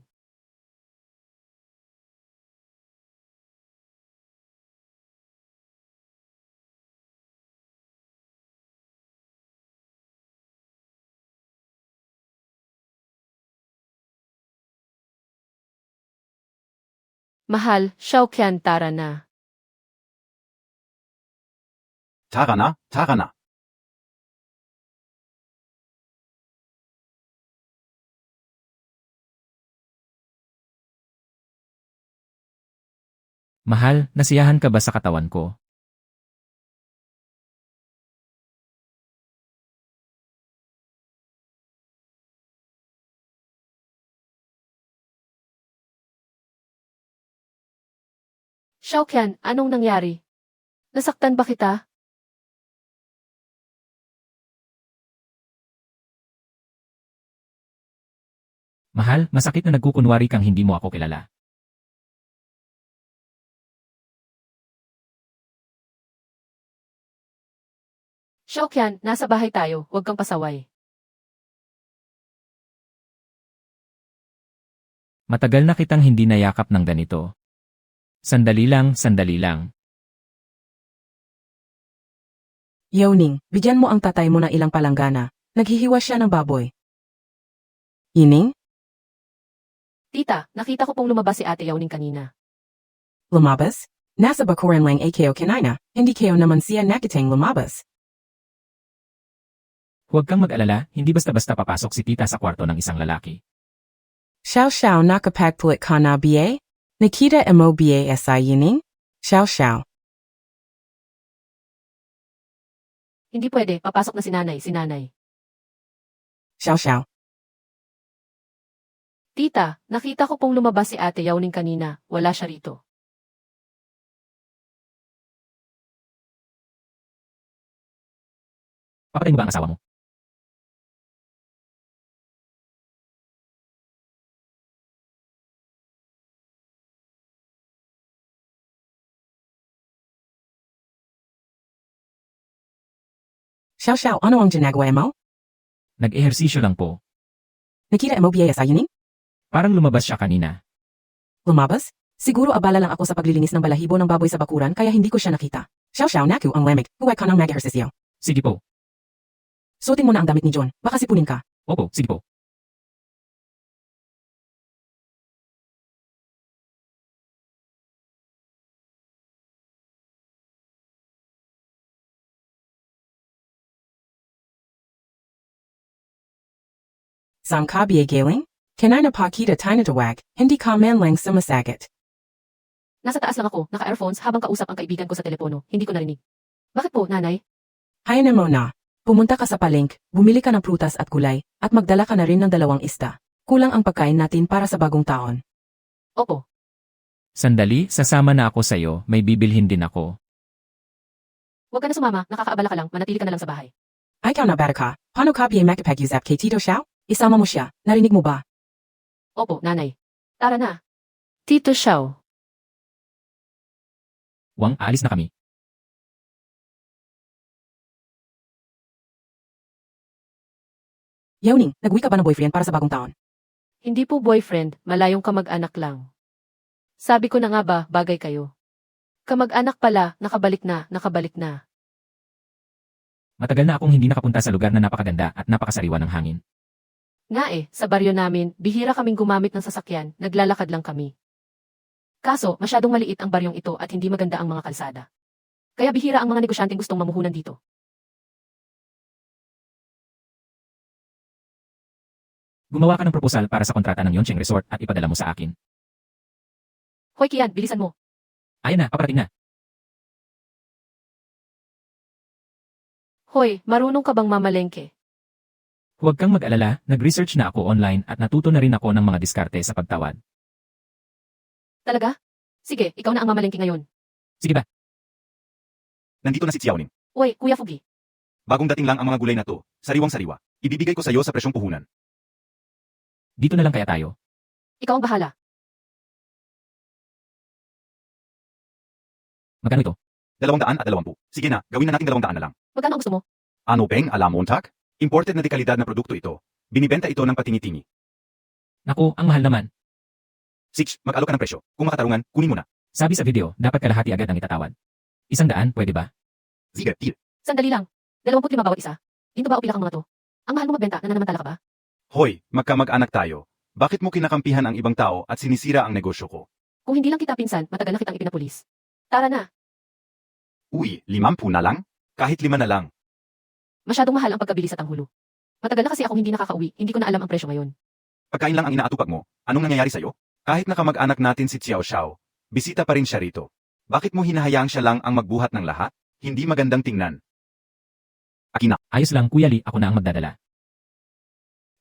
Mahal, Xiaoqian, tara na. Tara na, tara na. Mahal, nasiyahan ka ba sa katawan ko? Xiaoqian, anong nangyari? Nasaktan ba kita? Mahal, masakit na nagkukunwari kang hindi mo ako kilala. Xiaoqian, nasa bahay tayo, huwag kang pasaway. Matagal na kitang hindi nayakap ng ganito. Sandali lang, sandali lang. Yawning, bigyan mo ang tatay mo ng ilang palanggana. Naghihiwa siya ng baboy. Yining, Tita, nakita ko pong lumabas si Ate Yawning kanina. lumabas? Nasa bakuran lang kayo kinina, hindi kayo naman siya nakitang lumabas. Huwag kang mag-alala, hindi basta-basta papasok si tita sa kwarto ng isang lalaki. Xiao xiao nakapagpulit ka na ba? Nakita mo ba sa yining? Xiao xiao. Hindi pwede, papasok na si nanay. Xiao xiao. Tita, nakita ko pong lumabas si Ate Yawning kanina, wala siya rito. Papatay mo ba ang asawa mo? Xiao xiao, ano ang ginagawa mo? Nag-ehersisyo lang po. Nakita mo ba sa yining? Parang lumabas siya kanina. Lumabas? Siguro abala lang ako sa paglilinis ng balahibo ng baboy sa bakuran kaya hindi ko siya nakita. Xiao xiao naku ang lamig, huwag ka ng mag-ehersisyo. Sige po. Suotin mo na ang damit ni John, baka sipunin ka. Opo, sige po. Saan ka ba galing? Kanina pa kita tinatawag, hindi ka man lang sumasagot. Nasa taas lang ako, naka-earphones habang kausap ang kaibigan ko sa telepono, hindi ko narinig. Bakit po, nanay? Hayaan mo na. Pumunta ka sa palengke, bumili ka ng prutas at gulay, at magdala ka na rin ng 2 isda. Kulang ang pagkain natin para sa bagong taon. Opo. Sandali, sasama na ako sa'yo, may bibilhin din ako. Huwag ka na sumama, nakakaabala ka lang, manatili ka na lang sa bahay. Ay ikaw na bata ka, paano ka ba makipag-usap kay Tito Xiao? Isama mo siya, narinig mo ba? Opo, nanay. Tara na. Tito Xiao. Wang, aalis na kami. Yawning, nagwi ka ba ng boyfriend para sa bagong taon? Hindi po boyfriend, malayong kamag-anak lang. Sabi ko na nga ba, bagay kayo. Kamag-anak pala, nakabalik na, nakabalik na. Matagal na akong hindi nakapunta sa lugar na napakaganda at napakasariwa ng hangin. Nga sa baryo namin, bihira kaming gumamit ng sasakyan, naglalakad lang kami. Kaso, masyadong maliit ang baryong ito at hindi maganda ang mga kalsada. Kaya bihira ang mga negosyanteng gustong mamuhunan dito. Gumawa ka ng proposal para sa kontrata ng Yongcheng Resort at ipadala mo sa akin. Hoy Kian, bilisan mo. Ayan na, paparating na. Hoy, marunong ka bang mamalengke? Huwag kang mag-alala, nag-research na ako online at natuto na rin ako ng mga diskarte sa pagtawad. Talaga? Sige, ikaw na ang mamalengke ngayon. Sige ba? Nandito na si Xiaoning. Hoy, Kuya Fugi. Bagong dating lang ang mga gulay na to, sariwang-sariwa. Ibibigay ko sa iyo sa presyong puhunan. Dito na lang kaya tayo. Ikaw ang bahala. Magkano ito? 220. Sige na, gawin na natin 200 na lang. Magkano ang gusto mo? Ano peng alam montak? Imported na dekalidad na produkto ito. Binibenta ito ng patini-tini. Naku, ang mahal naman. Six, mag-alok ka ng presyo. Kung makatarungan, kunin mo na. Sabi sa video, dapat kalahati agad ang itatawad. 100, pwede ba? Sige, deal. Sandali lang. 25 bawat isa. Dito ba o pilak ang mga to? Ang mahal mo magbenta, nananamantala ka ba? Hoy, magkamag-anak tayo. Bakit mo kinakampihan ang ibang tao at sinisira ang negosyo ko? Kung hindi lang kita pinsan, matagal na kitang ipinapulis. Tara na, Uy, 50 na lang? Kahit 5 na lang. masyadong mahal ang pagkabili sa tanghulo. Matagal na kasi akong hindi nakakauwi, hindi ko na alam ang presyo ngayon. Pagkain lang ang inaatupag mo, anong nangyayari sa'yo? Kahit nakamag-anak natin si Xiao Xiao, bisita pa rin siya rito. Bakit mo hinahayaang siya lang ang magbuhat ng lahat? Hindi magandang tingnan. Akin na. Ayos lang Kuya Lee, ako na ang magdadala.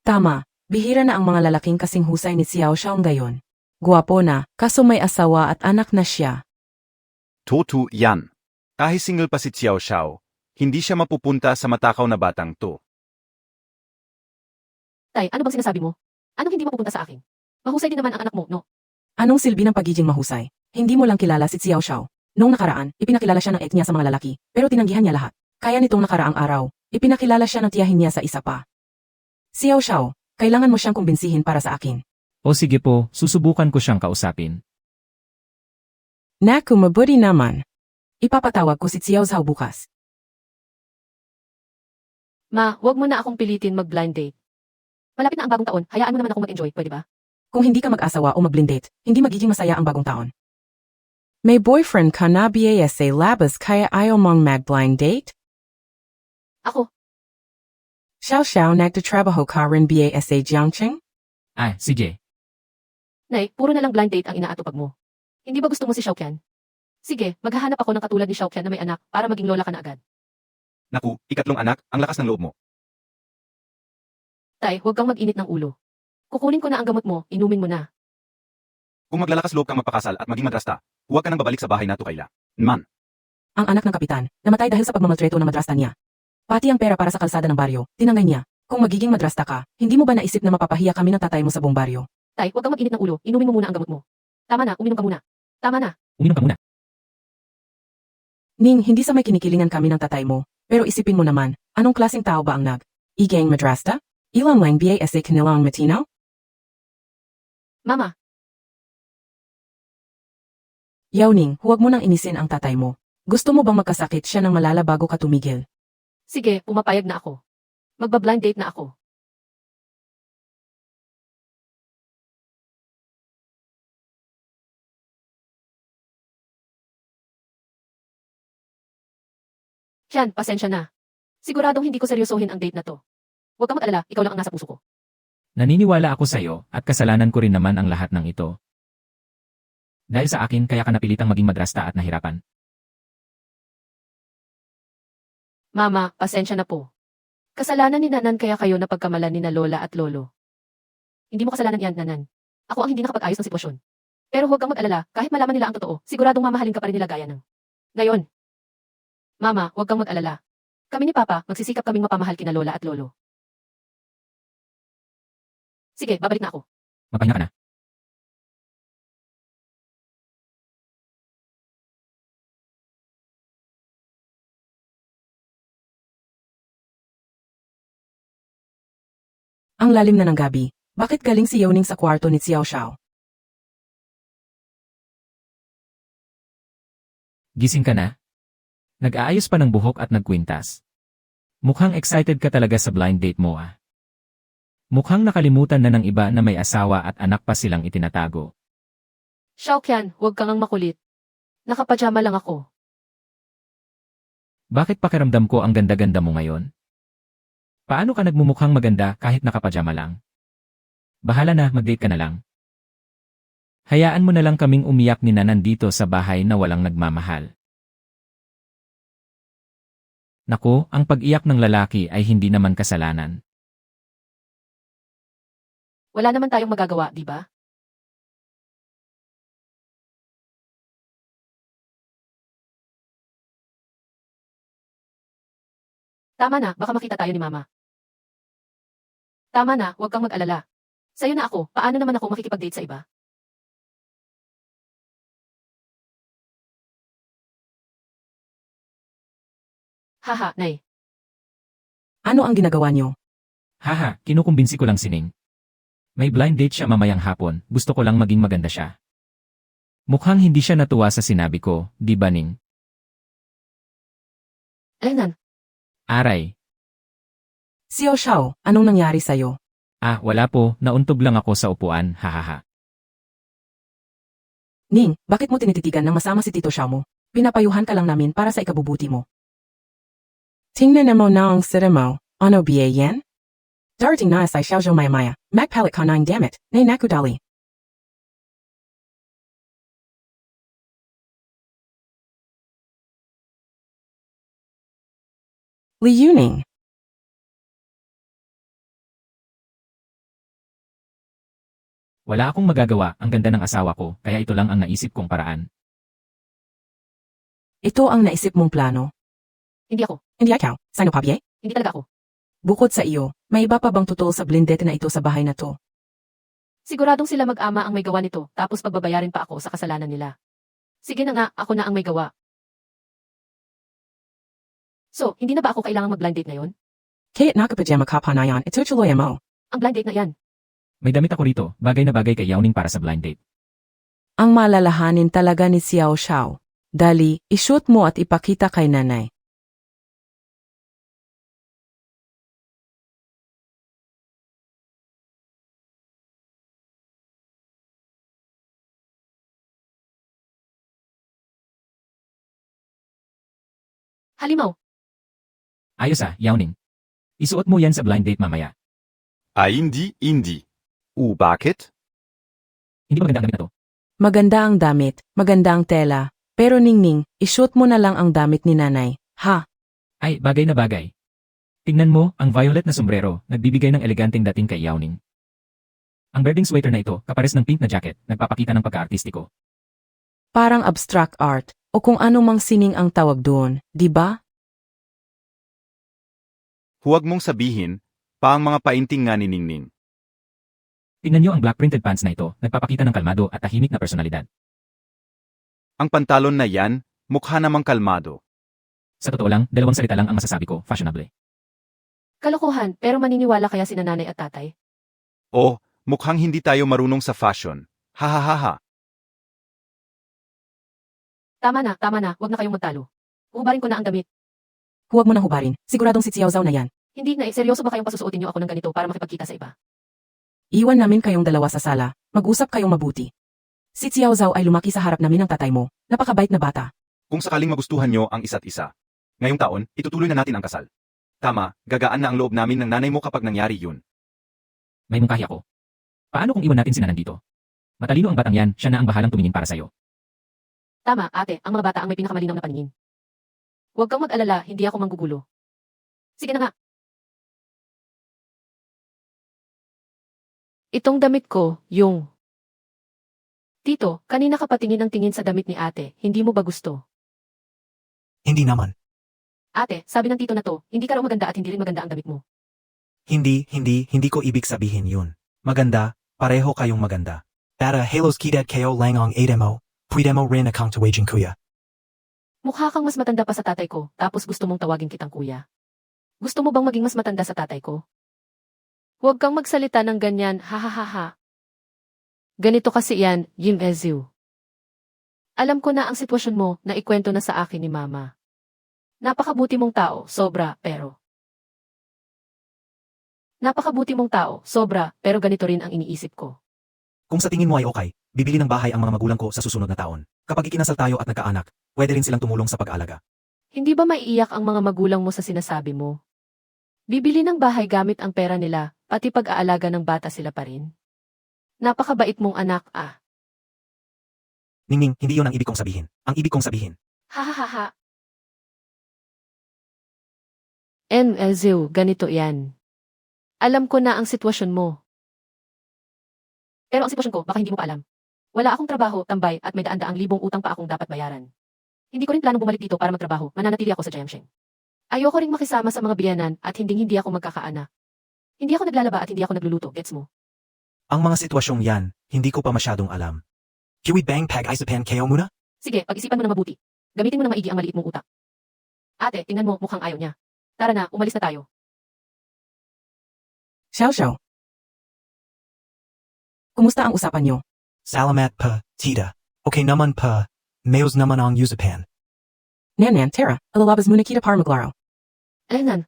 Tama, bihira na ang mga lalaking kasing husay ni Xiao Xiao ngayon. Guwapo na, kaso may asawa at anak na siya. Totoo yan. Kahit single pa si Xiao Xiao, hindi siya mapupunta sa matakaw na batang to. Tay, ano bang sinasabi mo? Anong hindi mapupunta sa akin? Mahusay din naman ang anak mo, no? Anong silbi ng pagiging mahusay? Hindi mo lang kilala si Xiao Xiao. Noong nakaraan, ipinakilala siya ng ek niya sa mga lalaki, pero tinanggihan niya lahat. Kaya nitong nakaraang araw, ipinakilala siya ng tiyahin niya sa isa pa. Xiao Xiao, kailangan mo siyang kumbinsihin para sa akin. O sige po, susubukan ko siyang kausapin. Naku, mabuti naman. Ipapatawag ko si Xiao Xiao bukas. Ma, wag mo na akong pilitin mag-blind date. Malapit na ang bagong taon, hayaan mo naman ako mag-enjoy, pwede ba? Kung hindi ka mag-asawa o mag-blind date, hindi magiging masaya ang bagong taon. May boyfriend ka na BASA labas kaya ayaw mong mag-blind date? Ako, Xiao Xiao nagtatrabaho ka rin BASA Jiangqing? Ah, sige. Nay, puro na lang blind date ang inaatupag mo. Hindi ba gusto mo si Xiaoqian? Sige, maghahanap ako ng katulad ni Xiaoqian na may anak para maging lola ka na agad. Naku, ikatlong anak, ang lakas ng loob mo. Tay, huwag kang mag-init ng ulo. Kukunin ko na ang gamot mo, inumin mo na. Kung maglalakas loob kang magpakasal at maging madrasta, huwag ka nang babalik sa bahay na to kaila. Man, Ang anak ng kapitan, namatay dahil sa pagmamaltreto ng madrasta niya. Pati ang pera para sa kalsada ng baryo, tinangay niya. Kung magiging madrasta ka, hindi mo ba naisip na mapapahiya kami ng tatay mo sa buong baryo? Tay, huwag kang mag-init ng ulo, inumin mo muna ang gamot mo. Tama na, uminom ka muna. Tama na. Uminom ka muna. Ning, hindi sa may kinikilingan kami ng tatay mo. Pero isipin mo naman, anong klaseng tao ba ang Igeng madrasta? Ilang lang BASA kanilang matino? Mama, Yao-ning, huwag mo nang inisin ang tatay mo. Gusto mo bang magkasakit siya ng malala bago ka tumigil? sige, pumapayag na ako. Magba-blind date na ako. Siyan, pasensya na. Siguradong hindi ko seryosohin ang date na to. Huwag kang mag-alala, ikaw lang ang nasa puso ko. Naniniwala ako sa'yo at kasalanan ko rin naman ang lahat ng ito. Dahil sa akin kaya ka napilitang maging madrasta at nahirapan. Mama, pasensya na po. Kasalanan ni Nanan kaya kayo napagkamalan ni na Lola at Lolo. Hindi mo kasalanan yan, Nanan. Ako ang hindi nakapag-ayos ng sitwasyon. Pero huwag kang mag-alala, kahit malaman nila ang totoo, siguradong mamahalin ka pa rin nila gaya ng. Ngayon. Mama, huwag kang mag-alala. Kami ni Papa, magsisikap kaming mapamahal kina Lola at Lolo. Sige, babalik na ako. Magpahinga ka na. Ang lalim na ng gabi. Bakit galing si Yao-ning sa kwarto ni Xiao Xiao? Gising ka na? Nag-aayos pa ng buhok at nagkwintas. Mukhang excited ka talaga sa blind date mo ah. Mukhang nakalimutan na ng iba na may asawa at anak pa silang itinatago. Xiaoqian, huwag kang ang makulit. Nakapajama lang ako. Bakit pakiramdam ko ang ganda-ganda mo ngayon? Paano ka nagmumukhang maganda kahit nakapajama lang? Bahala na, mag-date ka na lang. Hayaan mo na lang kaming umiyak ni Nanan dito sa bahay na walang nagmamahal. Naku, ang pag-iyak ng lalaki ay hindi naman kasalanan. Wala naman tayong magagawa, di ba? Tama na, baka makita tayo ni Mama. Tama na, huwag kang mag-alala. Sa'yo na ako, paano naman ako makikipag-date sa iba? Haha, Nay. Ano ang ginagawa niyo? Haha, kinukumbinsi ko lang si Ning. May blind date siya mamayang hapon, gusto ko lang maging maganda siya. Mukhang hindi siya natuwa sa sinabi ko, di ba Ning? Nan, Aray. Xiao Xiao, anong nangyari sa'yo? Ah, wala po, nauntog lang ako sa upuan, hahaha. Ning, bakit mo tinititigan ng masama si Tito Xiao mo? Pinapayuhan ka lang namin para sa ikabubuti mo. Tingnan mo na ang sira mo. Ano ba yan? Darating na sa Xiao Zhou Maya Maya. Magpalit ka ng damit. Nay nakudali. Liuning. Wala akong magagawa, ang ganda ng asawa ko, kaya ito lang ang naisip kong paraan. Ito ang naisip mong plano. Hindi ako. Hindi ikaw. Sino pa biye? Hindi talaga ako. Bukod sa iyo, may iba pa bang tutol sa blindete na ito sa bahay na to? Siguradong sila mag-ama ang may gawa nito, tapos pagbabayarin pa ako sa kasalanan nila. Sige na nga, ako na ang may gawa. So, hindi na ba ako kailangang mag-blind date ngayon? Kaya't nakapajama ka pa na yan, ito tuloy mo. Ang blind date na yan. May damit ako rito, bagay na bagay kay Yao Ning para sa blind date. Ang malalahanin talaga ni Xiao Xiao. Dali, ishoot mo at ipakita kay nanay. Halimaw, Ayos Yao Ning. Isuot mo yan sa blind date mamaya. Hindi. Bakit? Hindi ba maganda ang damit na to? Maganda ang damit, maganda ang tela, pero ningning, ishoot mo na lang ang damit ni nanay, ha? Ay, bagay na bagay. Tingnan mo, ang violet na sombrero, nagbibigay ng eleganteng dating kay Yao Ning. Ang birding sweater na ito, kapares ng pink na jacket, nagpapakita ng pagka-artistiko. Parang abstract art, o kung ano mang sining ang tawag doon, di ba? Huwag mong sabihin, pa ang mga painting nga ni Ningning. Tingnan niyo ang black printed pants na ito, nagpapakita ng kalmado at tahimik na personalidad. Ang pantalon na yan, mukha namang kalmado. Sa totoo lang, dalawang salita lang ang masasabi ko, fashionable. kalokohan, pero maniniwala kaya sina nanay at tatay? Oh, mukhang hindi tayo marunong sa fashion. Hahaha. Tama na, wag na kayong magtalo. Ubarin ko na ang damit. Huwag mo nang hubarin, siguradong si Xiao Zhao na yan. Hindi na, seryoso ba kayong pasusuotin niyo ako ng ganito para makipagkita sa iba? Iwan namin kayong dalawa sa sala, mag-usap kayong mabuti. Si Xiao Zhao ay lumaki sa harap namin ng tatay mo, napakabait na bata. Kung sakaling magustuhan nyo ang isa't isa. Ngayong taon, itutuloy na natin ang kasal. Tama, gagaan na ang loob namin ng nanay mo kapag nangyari yun. May mungkahi ako. Paano kung iwan natin si Nanan dito? Matalino ang batang yan, siya na ang bahalang tumingin para sa'yo. Tama, ate, ang mga bata ang may pinakamalinaw na paningin. Huwag kang mag-alala, hindi ako manggugulo. Sige na nga. Itong damit ko, yung... Tito, kanina ka patingin ng tingin sa damit ni ate, hindi mo ba gusto? Hindi naman. Ate, sabi ng tito na to, hindi ka raw maganda at hindi rin maganda ang damit mo. Hindi ko ibig sabihin yun. Maganda, pareho kayong maganda. Para halos kidat kayo lang ang edemo, pwede mo rin akong tawagin kuya. Mukha kang mas matanda pa sa tatay ko, tapos gusto mong tawagin kitang kuya. Gusto mo bang maging mas matanda sa tatay ko? Huwag kang magsalita ng ganyan, ha. Ganito kasi yan, Yim Eziu. Alam ko na ang sitwasyon mo na ikwento na sa akin ni Mama. Napakabuti mong tao, sobra, pero... Napakabuti mong tao, sobra, pero ganito rin ang iniisip ko. Kung sa tingin mo ay okay, bibili ng bahay ang mga magulang ko sa susunod na taon. Kapag ikinasal tayo at nagkaanak, pwede rin silang tumulong sa pag-aalaga. Hindi ba maiiyak ang mga magulang mo sa sinasabi mo? Bibili ng bahay gamit ang pera nila, pati pag-aalaga ng bata sila pa rin. Napakabait mong anak, ah. Ningning, hindi yun ang ibig kong sabihin. Ang ibig kong sabihin, Ha. Eziu, ganito yan. Alam ko na ang sitwasyon mo. Pero ang sitwasyon ko, baka hindi mo pa alam. Wala akong trabaho, tambay, at may daan-daang libong utang pa akong dapat bayaran. Hindi ko rin planong bumalik dito para magtrabaho, mananatili ako sa Jiangsheng. Ayoko ring makisama sa mga biyanan at hindi ako magkakaanak. Hindi ako naglalaba at hindi ako nagluluto, gets mo? ang mga sitwasyong yan, hindi ko pa masyadong alam. Kiwi bang pag-isipan kayo muna? Sige, pag-isipan mo na mabuti. Gamitin mo na maigi ang maliit mong utak. Ate, tingnan mo, mukhang ayaw niya. Tara na, umalis na tayo. Xiao Xiao. Kumusta ang usapan niyo? Salamat pa, tita. Okay naman pa, mayos naman ang usapan. Nan, Tara, alalabas muna kita para maglaro. Alangan,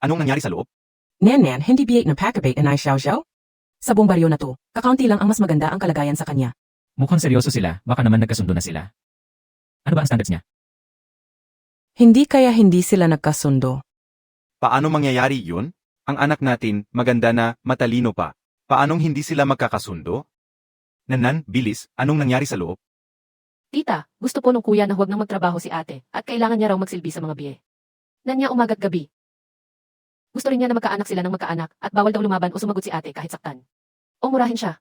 Anong nangyari sa loob? Nen, hindi biyay na pakabait and I xiao xiao? Sa buong baryo na to, kakaunti lang ang mas maganda ang kalagayan sa kanya. Mukhang seryoso sila, baka naman nagkasundo na sila. Ano ba ang standards niya? Hindi kaya hindi sila nagkasundo. Paano mangyayari yun? Ang anak natin, maganda na, matalino pa. Paanong hindi sila magkakasundo? Nanan, bilis, anong nangyari sa loob? Tita, gusto po nung kuya na huwag nang magtrabaho si ate at kailangan niya raw magsilbi sa mga biye. Nanya umagat gabi. Gusto rin niya na magkaanak sila ng magkaanak at bawal daw lumaban o sumagot si ate kahit saktan. O murahin siya.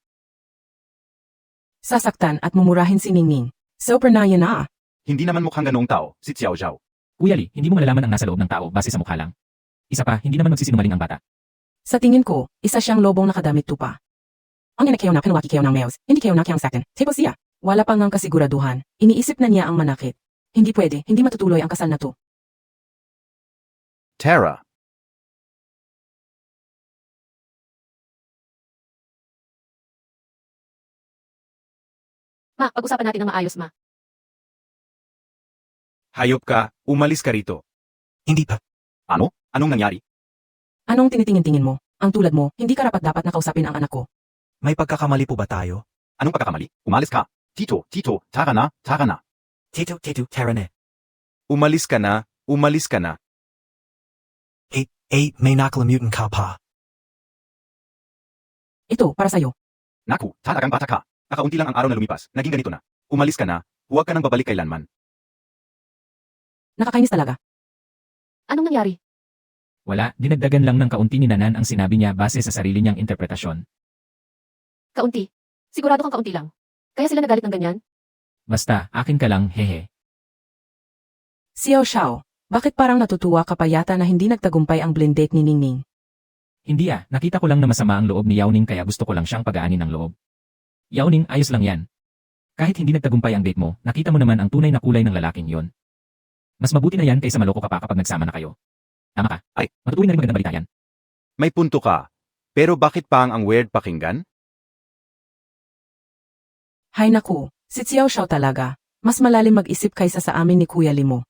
Sasaktan at mumurahin si Ningning. Super na yan na. Hindi naman mukhang ganoong tao, si Xiao Zhao. Kuya Lee, hindi mo malalaman ang nasa loob ng tao base sa mukha lang. Isa pa, hindi naman magsisinungaling ang bata. Sa tingin ko, isa siyang lobong nakadamit tupa. Ang ina kayo na pinawaki kayo ng meos, hindi kayo na kayang saktan. Tipo siya. Wala pang ang kasiguraduhan. Iniisip na niya ang manakit. Hindi pwede, hindi matutuloy ang kasal na to. Tara, Ma, pag-usapan natin ng maayos, ma. hayop ka, umalis ka rito. Hindi pa. Ano? Anong nangyari? Anong tinitingin-tingin mo? Ang tulad mo, hindi karapat-dapat na kausapin ang anak ko. May pagkakamali po ba tayo? Anong pagkakamali? Umalis ka. Tito, tara na, tara na. Tito, tara na. Umalis ka na, umalis ka na. May nakalimutan ka pa. Ito, para sa'yo. Naku, talagang bata ka. Nakaunti lang ang araw na lumipas, naging ganito na. Umalis ka na, huwag ka nang babalik kailanman. Nakakainis talaga. Anong nangyari? Wala, dinagdagan lang ng kaunti ni Nanan ang sinabi niya base sa sarili niyang interpretasyon. Kaunti. Sigurado kang kaunti lang. Kaya sila nagalit ng ganyan? Basta, akin ka lang, hehe. Xiao Xiao, bakit parang natutuwa ka pa yata na hindi nagtagumpay ang blind date ni Ningning? Hindi nakita ko lang na masama ang loob ni Yao Ning kaya gusto ko lang siyang pagaanin ng loob. Yao Ning, ayos lang yan. Kahit hindi nagtagumpay ang date mo, nakita mo naman ang tunay na kulay ng lalaking yon. Mas mabuti na yan kaysa maloko ka pa kapag nagsama na kayo. Tama ka? Ay. Matutuloy na rin magandang balita yan. May punto ka. Pero bakit pa ang weird pakinggan? Hay naku, si Xiao Xiao talaga. Mas malalim mag-isip kaysa sa amin ni Kuya Limo.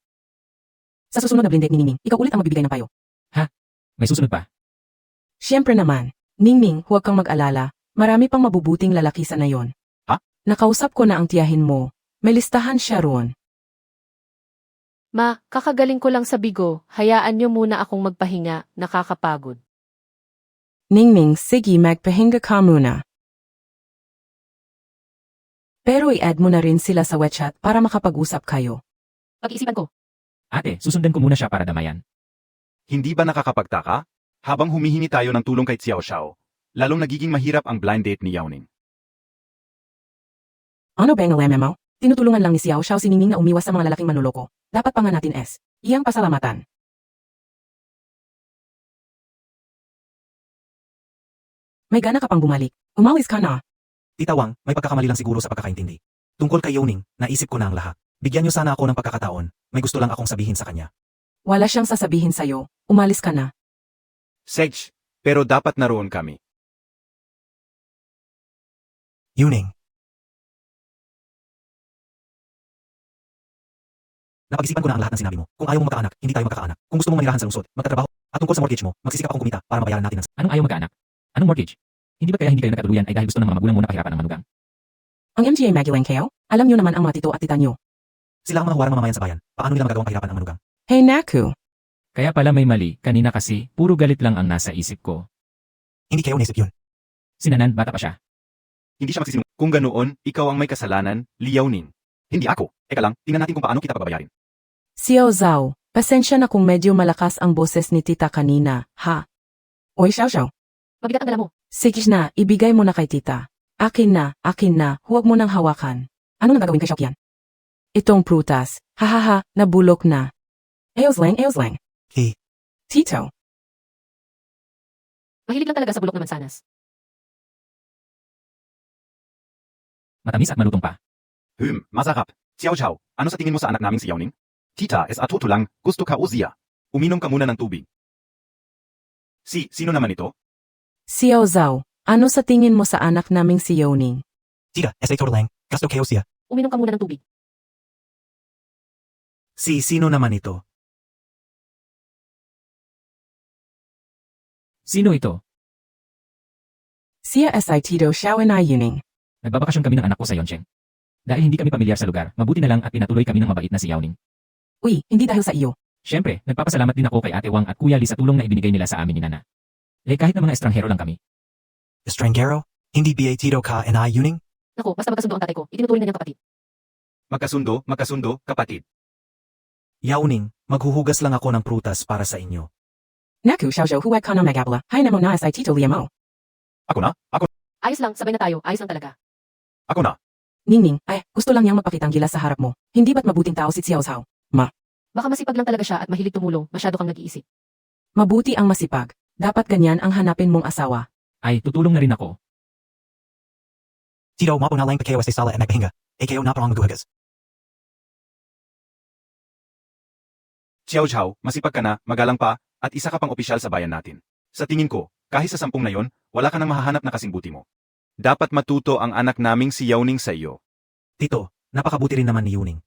Sa susunod na blind date ni Ningning, ikaw ulit ang magbibigay ng payo. May susunod pa. Siyempre naman, Ningning, huwag kang mag-alala. Marami pang mabubuting lalaki sa nayon. Ha? Nakausap ko na ang tiyahin mo. May listahan siya roon. Ma, kakagaling ko lang sa bigo. Hayaan niyo muna akong magpahinga. Nakakapagod. Ningning, sige magpahinga ka muna. Pero i-add mo na rin sila sa WeChat para makapag-usap kayo. Pag-iisipan ko. Ate, susundan ko muna siya para damayan. Hindi ba nakakapagtaka? Habang humihingi tayo ng tulong kay Xiao Xiao, lalong nagiging mahirap ang blind date ni Yao Ning. Ano ba ang alam mo? Tinutulungan lang ni Xiao Xiao si Ningning na umiwas sa mga lalaking manloloko. Dapat pa nga natin iyang pasalamatan. May gana ka pang bumalik. Umalis ka na. Tita Wang, may pagkakamali lang siguro sa pagkakaintindi. Tungkol kay Yoning, naisip ko na ang lahat. Bigyan niyo sana ako ng pagkakataon. May gusto lang akong sabihin sa kanya. Wala siyang sasabihin sa'yo. Umalis ka na. Sedge, pero dapat naroon kami. Yuning. Napag-isipan ko na ang lahat ng sinabi mo. Kung ayaw mo magkaanak, hindi tayo magkakaanak. Kung gusto mo manirahan sa lungsod, magtatrabaho. At tungkol sa mortgage mo, magsisikap akong kumita para mabayaran natin ang... Anong ayaw magkaanak? Anong mortgage? Hindi ba kaya hindi kayo nagkatuluyan ay dahil gusto ng mga magulang mo na pahirapan ng manugang? Ang MGA Magulang kayo? Alam niyo naman ang mga tito at tita niyo. Sila ang mga huwarang mamamayan sa bayan. Paano nila magagawang pahirapan ang manugang? Hey Naku. Kaya pala may mali, kanina kasi, puro galit lang ang nasa isip ko. Hindi kayo naisip yun. Sinanan, bata pa siya. Hindi siya magsisinungaling. Kung ganoon, ikaw ang may kasalanan, Liao Ning. Hindi ako. Eka lang, tingnan natin kung paano kita pababayarin. Xiao Zhao, pasensya na kung medyo malakas ang boses ni tita kanina, ha? Oy Xiao Xiao. Mabigat ang dala mo. Sige na, ibigay mo na kay tita. Akin na, huwag mo nang hawakan. Ano nang gagawin kay Xiao Qian? Itong prutas, hahaha, nabulok na. Eos lang. Hey, Tito, Mahilig lang talaga sa bulok na mansanas. Matamis at malutong pa. Masarap. Xiao Xiao, ano sa tingin mo sa anak naming si Yao Ning? Tita, atuto lang, gusto ka o siya? Uminom ka muna ng tubig. Sino naman ito? Xiao Zhao, ano sa tingin mo sa anak naming si Yoning? tita, SA total lang. Gasto kayo siya. Uminom ka muna ng tubig. Sino naman ito? Sino ito? Sia si Tito Xiao and I Yuning. Nagbabakasyon kami ng anak ko sa Yoncheng. Dahil hindi kami pamilyar sa lugar, mabuti na lang at pinatuloy kami ng mabait na si Yaoning. Uy, hindi dahil sa iyo. Siyempre, nagpapasalamat din ako kay Ate Wang at Kuya Lee sa tulong na ibinigay nila sa amin ni Nana. Kahit na mga estranghero lang kami. Estrangero? Hindi ba Tito ka and I Yuning? Naku, basta magkasundo ang tatay ko. Itinuturing na niyang kapatid. Magkasundo, kapatid. Yauning, maghuhugas lang ako ng prutas para sa inyo. Naku Xiao huwag ka na magabla. Hay namo na si Tito Liamo. Ako na? Ayos lang, sabay na tayo. Ayos lang talaga. Ako na. Ningning, gusto lang niyang magpakitang gilas sa harap mo. Hindi ba't mabuting tao si Xiao Zhao? Baka masipag lang talaga siya at mahilig tumulong. Masyado kang nag-iisip. Mabuti ang masipag. Dapat ganyan ang hanapin mong asawa. Ay, tutulong na rin ako. Tito, mapo na lang pakewas de sala at nagpahinga. AKO na parang maghuhugas. Xiao Zhao, masipag ka na, magalang pa, at isa ka pang opisyal sa bayan natin. Sa tingin ko, kahit sa 10 na yon, wala ka nang mahahanap na kasing buti mo. Dapat matuto ang anak naming si Yaoning sa iyo. Tito, napakabuti rin naman ni Yuning.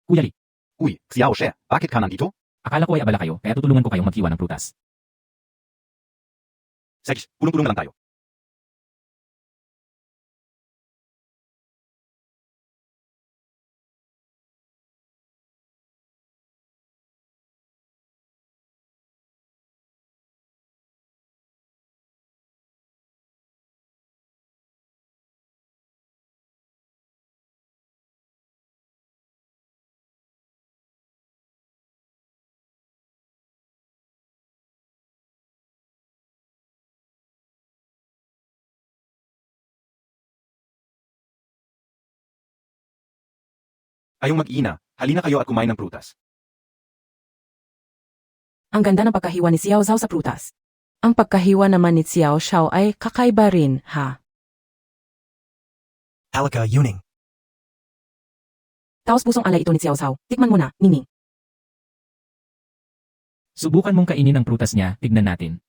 Kuya Lee, Uy, Xiao She, bakit ka nandito? akala ko ay abala kayo, kaya tutulungan ko kayong maghiwa ng prutas. Sige, pulong-pulong na lang tayo. Ayong mag-ina, halina kayo at kumain ng prutas. Ang ganda ng pagkahiwa ni Xiao Zhao sa prutas. Ang pagkahiwa naman ni Xiao Xiao ay kakaiba rin, ha? Halika, Yuning. Taos pusong alay ito ni Xiao Zhao. Tikman mo na, Ningning. Subukan mong kainin ang prutas niya, tignan natin.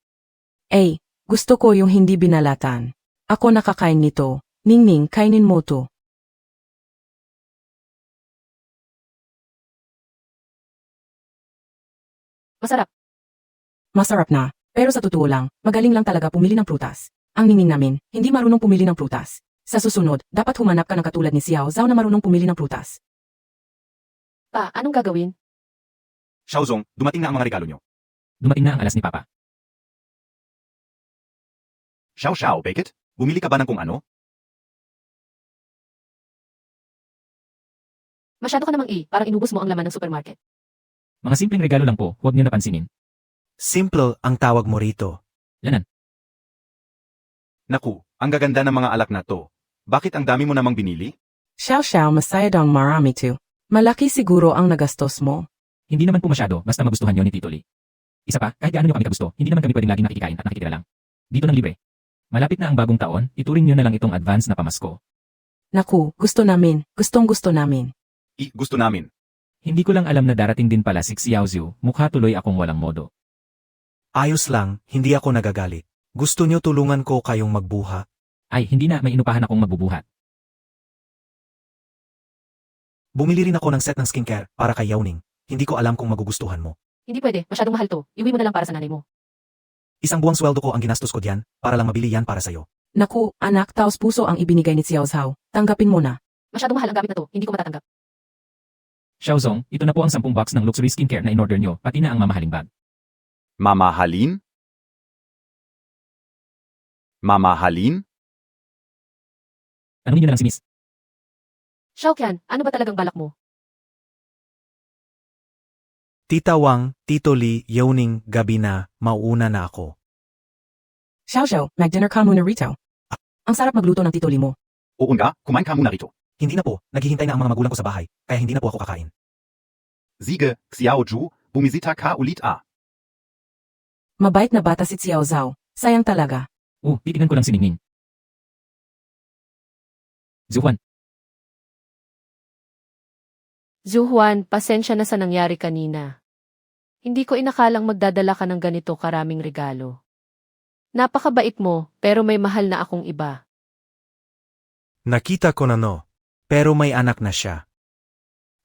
Gusto ko yung hindi binalatan. Ako nakakain nito. Ningning, kainin mo to. Masarap. Masarap na. Pero sa totoo lang, magaling lang talaga pumili ng prutas. Ang ningning namin, hindi marunong pumili ng prutas. Sa susunod, dapat humanap ka ng katulad ni Xiao Zhao na marunong pumili ng prutas. Pa, anong gagawin? Xiaozong, dumating na ang mga regalo nyo. Dumating na ang alas ni Papa. Xiao, bakit? Bumili ka ba ng kung ano? Masyado ka namang parang inubos mo ang laman ng supermarket. Mga simpleng regalo lang po, huwag niyo napansinin. Simple ang tawag mo rito. Naku, ang gaganda ng mga alak na to. Bakit ang dami mo namang binili? Xiao Xiao masaya dong marami to. Malaki siguro ang nagastos mo. Hindi naman po masyado, basta magustuhan niyo ni Tito Lee. Isa pa, kahit gaano niyo kami kagusto, hindi naman kami pwedeng laging nakikikain at nakikitira lang. Dito ng libre. Malapit na ang bagong taon, ituring niyo na lang itong advance na pamasko. Naku, gusto namin. Gustong-gusto namin. Gusto namin. Hindi ko lang alam na darating din pala si Xiao Zhu, mukha tuloy akong walang modo. Ayos lang, hindi ako nagagalit. Gusto niyo tulungan ko kayong magbuha? Ay, hindi na, may inupahan akong magbubuhat. Bumili rin ako ng set ng skincare para kay Yauning. Hindi ko alam kung magugustuhan mo. Hindi pwede, masyadong mahal to. Iuwi mo na lang para sa nanay mo. Isang buwang sweldo ko ang ginastos ko diyan para lang mabili yan para sa'yo. Naku, anak, taos puso ang ibinigay ni Xiao Zhao. Tanggapin mo na. Masyadong mahal ang gamit na to, hindi ko matatanggap. Xiaozong, ito na po ang 10 box ng luxury skincare na in-order nyo, pati na ang mamahaling bag. Mamahalin? Mamahalin? Tanungin niyo na lang si Miss. Xiaoqian, ano ba talagang balak mo? Tita Wang, Tito Lee, Yauning, gabi na, mauuna na ako. Xiao Xiao, mag-dinner ka muna rito. Ang sarap magluto ng tito Limo. Oo nga, kumain ka muna rito. Hindi na po, naghihintay na ang mga magulang ko sa bahay, kaya hindi na po ako kakain. Sige, Xiao Zhu, bumisita ka ulit Mabait na bata si Xiao Zhao. Sayang talaga. Titigan ko lang si Ningning. Zuhuan, Zuhuan, pasensya na sa nangyari kanina. Hindi ko inakalang magdadala ka ng ganito karaming regalo. Napakabait mo, pero may mahal na akong iba. Nakita ko na no, pero may anak na siya.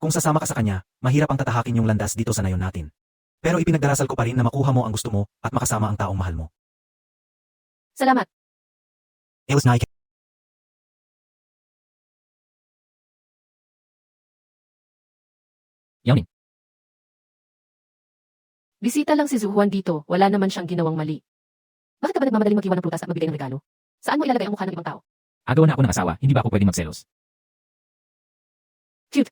Kung sasama ka sa kanya, mahirap ang tatahakin yung landas dito sa nayon natin. Pero ipinagdarasal ko pa rin na makuha mo ang gusto mo at makasama ang taong mahal mo. Salamat. Elis na Yao Ning, Bisita lang si Zuhuan dito, wala naman siyang ginawang mali. Bakit ka ba nagmamadaling mag-iwan ng prutas at magbigay ng regalo? Saan mo ilalagay ang mukha ng ibang tao? agaw na ako ng asawa, hindi ba ako pwedeng magselos? Cute.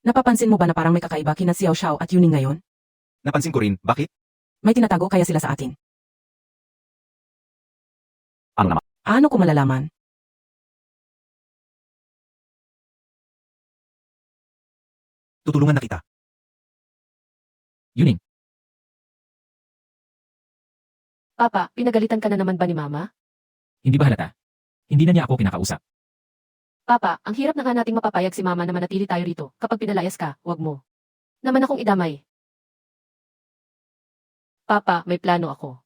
Napapansin mo ba na parang may kakaiba kina Xiao Xiao at Yuning ngayon? Napansin ko rin, bakit? May tinatago kaya sila sa atin. Ano naman? Ano ko malalaman? tutulungan na kita. Yuning, Papa, pinagalitan ka na naman ba ni Mama? hindi ba halata? Hindi na niya ako kinakausap. Papa, ang hirap na nga nating mapapayag si Mama na manatili tayo rito. Kapag pinalayas ka, wag mo. Naman akong idamay. Papa, may plano ako.